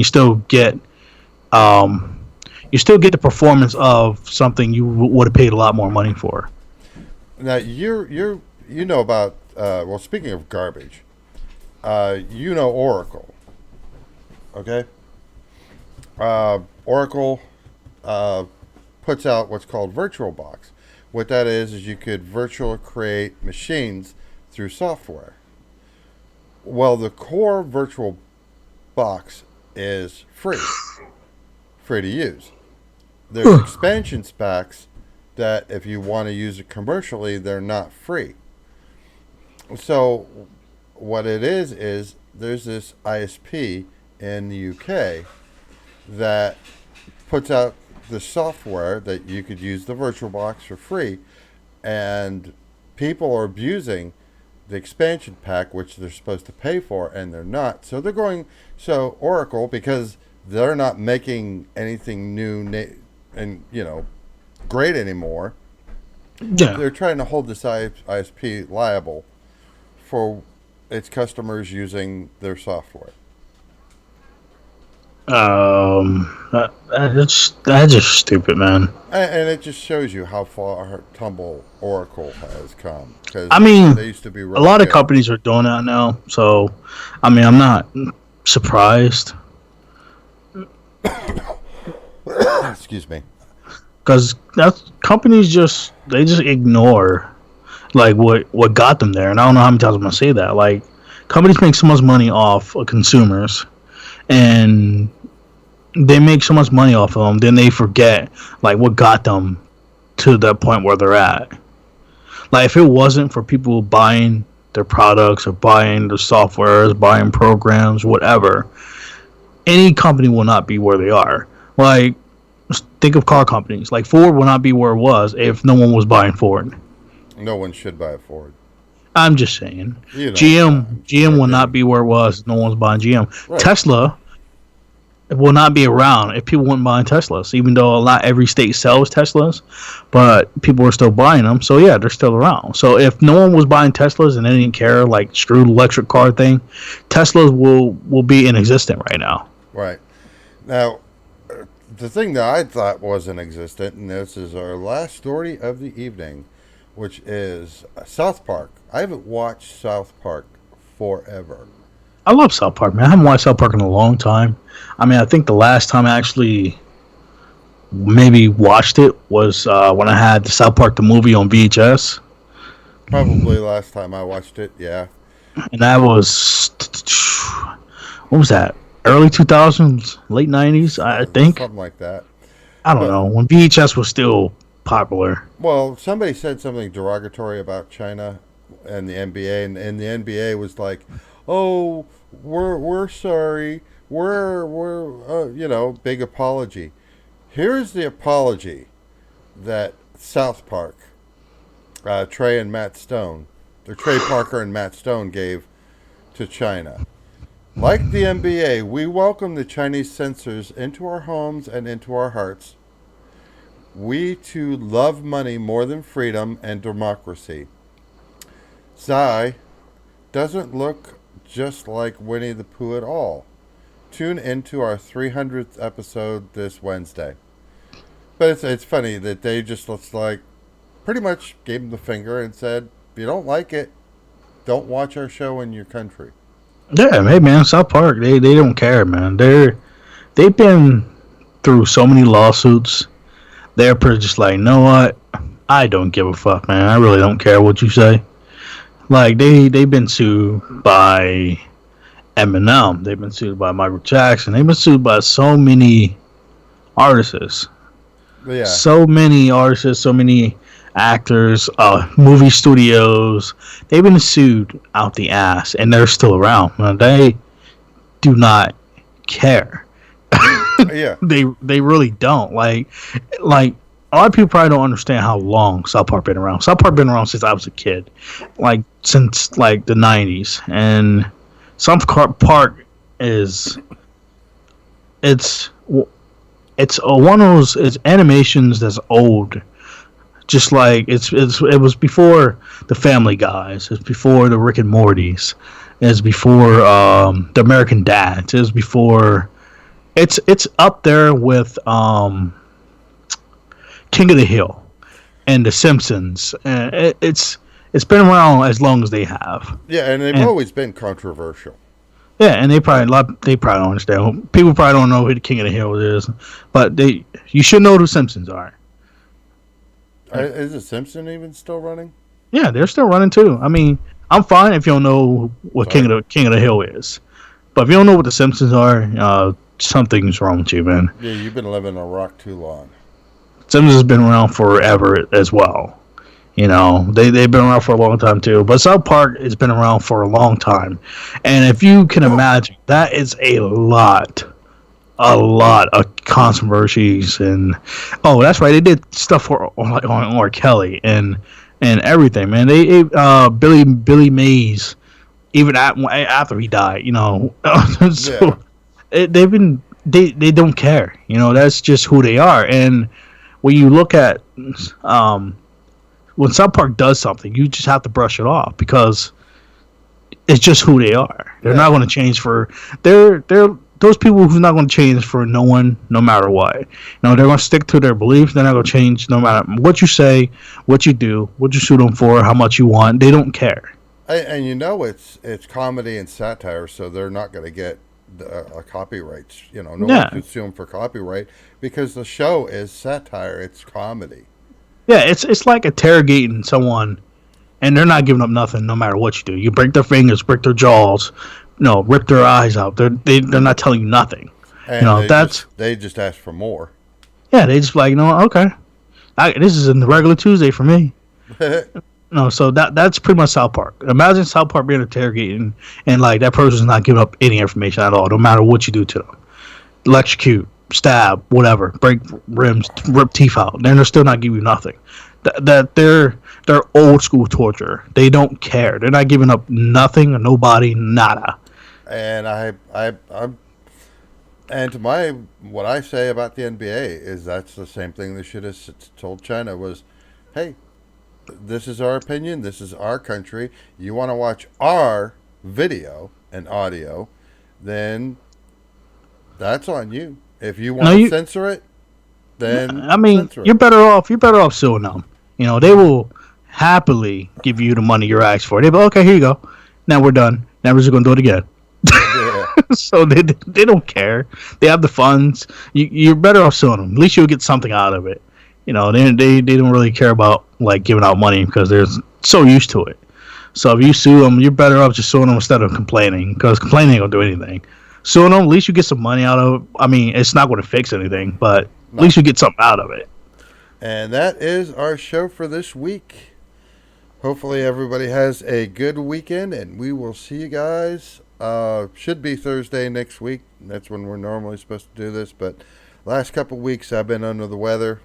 um you still get the performance of something you would have paid a lot more money for. Now you know about well, speaking of garbage, Oracle, okay? Oracle puts out what's called VirtualBox. What that is you could virtual create machines through software. Well, the core virtual box is free to use. There's expansion packs that if you want to use it commercially, they're not free. So what it is there's this ISP in the UK that puts out the software that you could use the VirtualBox for free, and people are abusing the expansion pack, which they're supposed to pay for, and they're not. So so Oracle, because they're not making anything new and great anymore, Yeah. they're trying to hold this ISP liable for its customers using their software. That's just stupid, man. And it just shows you how far tumble Oracle has come. Because I mean, they used to be a really lot of good. companies are doing that now, so I mean, I'm not surprised Excuse me. because companies just ignore like what got them there, and I don't know how many times I'm gonna say that. Like, companies make so much money off of consumers, and they make so much money off of them, then they forget like what got them to that point where they're at. Like, if it wasn't for people buying their products or buying the softwares, buying programs, whatever, any company will not be where they are. Like, think of car companies. Like, Ford will not be where it was if no one was buying Ford. No one should buy a Ford. I'm just saying. You know, GM will not be where it was if no one's buying GM. Right. Tesla will not be around if people weren't buying Teslas, even though not every state sells Teslas, but people are still buying them. So yeah, they're still around. So if no one was buying Teslas and they didn't care, like screw the electric car thing, Teslas will be inexistent right now. Right. Now, the thing that I thought wasn't existent, and this is our last story of the evening, which is South Park. I haven't watched South Park forever. I love South Park, man. I haven't watched South Park in a long time. I mean, I think the last time I actually maybe watched it was when I had the South Park the movie on VHS, Probably last time I watched it, yeah. and that was what was that? Early 2000s, late 90s, I think. Something like that. I don't know, when VHS was still popular. Well, somebody said something derogatory about China and the NBA, and the NBA was like, "Oh, we're sorry, we're big apology." Here's the apology that South Park, Trey Parker and Matt Stone gave to China. Like the NBA, we welcome the Chinese censors into our homes and into our hearts. We too love money more than freedom and democracy. Zai doesn't look just like Winnie the Pooh at all. Tune into our 300th episode this Wednesday. But it's funny that they just looks like pretty much gave him the finger and said, if you don't like it, Don't watch our show in your country. Yeah, hey man, South Park, they don't care, man. They've been through so many lawsuits. They're pretty just like, you know what? I don't give a fuck, man. I really don't care what you say. Like they've been sued by Eminem. They've been sued by Michael Jackson. They've been sued by so many artists, Yeah. so many artists, so many actors, movie studios. They've been sued out the ass, and they're still around. Man, they do not care. Yeah. They really don't. Like a lot of people probably don't understand how long South Park been around. South Park been around since I was a kid, like since like the '90s, and South Park is it's one of those it's animations that's old. Just like it was before the Family Guys, it's before the Rick and Mortys, it's before the American Dads, it's before it's up there with King of the Hill and The Simpsons. It's been around as long as they have. Yeah, and they've And- always been controversial. Yeah, and they probably don't understand. People probably don't know who the King of the Hill is, but you should know who The Simpsons are. Is the Simpson even still running? Yeah, they're still running too. I mean, I'm fine if you don't know what King of the Hill is, but if you don't know what The Simpsons are, something's wrong with you, man. Yeah, you've been living a rock too long. Simpsons has been around forever as well. You know, they've been around for a long time too. But South Park has been around for a long time, and if you can imagine, that is a lot of controversies. And oh, that's right, they did stuff for on R. Kelly and everything, man. They Billy Mays, even after he died, you know. So they don't care. You know, that's just who they are. And when you look at when South Park does something, you just have to brush it off because it's just who they are. They're not going to change for they're those people who's not going to change for no one, no matter what. You know, they're going to stick to their beliefs. They're not going to change no matter what you say, what you do, what you sue them for, how much you want. They don't care. And you know it's comedy and satire, so they're not going to get a copyright. You know, no one can sue them for copyright because the show is satire. It's comedy. Yeah, it's like interrogating someone, and they're not giving up nothing, no matter what you do. You break their fingers, break their jaws, rip their eyes out. They're not telling you nothing. And you know, they just ask for more. Yeah, they just like, okay, this is in the regular Tuesday for me. No, so that's pretty much South Park. Imagine South Park being interrogating, and like that person's not giving up any information at all, no matter what you do to them. Electrocute, stab, whatever, break rims, rip teeth out. They're still not giving you nothing. That they're old school torture. They don't care. They're not giving up nothing or nobody, nada. And and to what I say about the NBA is that's the same thing they should have told China was, hey, this is our opinion. This is our country. You want to watch our video and audio, then that's on you. If you want to censor it, then I mean, you're better off suing them. You know, they will happily give you the money you're asked for. They'll be okay, here you go. Now we're done. Now we're just gonna do it again. Yeah. So they don't care. They have the funds. You're better off suing them. At least you'll get something out of it. You know, they don't really care about like giving out money because they're so used to it. So if you sue them, you're better off just suing them instead of complaining, because complaining ain't gonna do anything. Suing them, at least you get some money out of it. I mean, it's not going to fix anything, but at least you get something out of it. And that is our show for this week. Hopefully everybody has a good weekend, and we will see you guys. Should be Thursday next week. That's when we're normally supposed to do this, but last couple of weeks I've been under the weather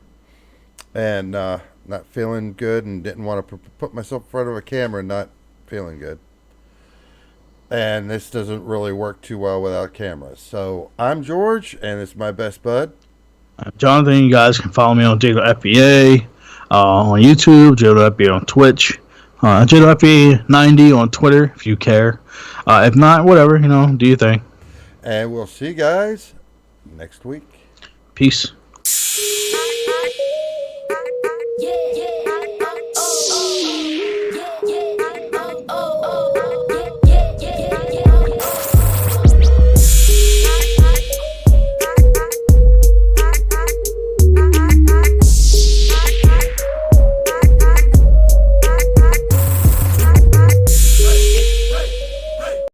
and not feeling good, and didn't want to put myself in front of a camera not feeling good. And this doesn't really work too well without cameras. So I'm George, and it's my best bud. Jonathan. You guys can follow me on JFBA on YouTube, JFBA on Twitch, JFBA90 on Twitter if you care. If not, whatever, do your thing. And we'll see you guys next week. Peace. Yeah, yeah.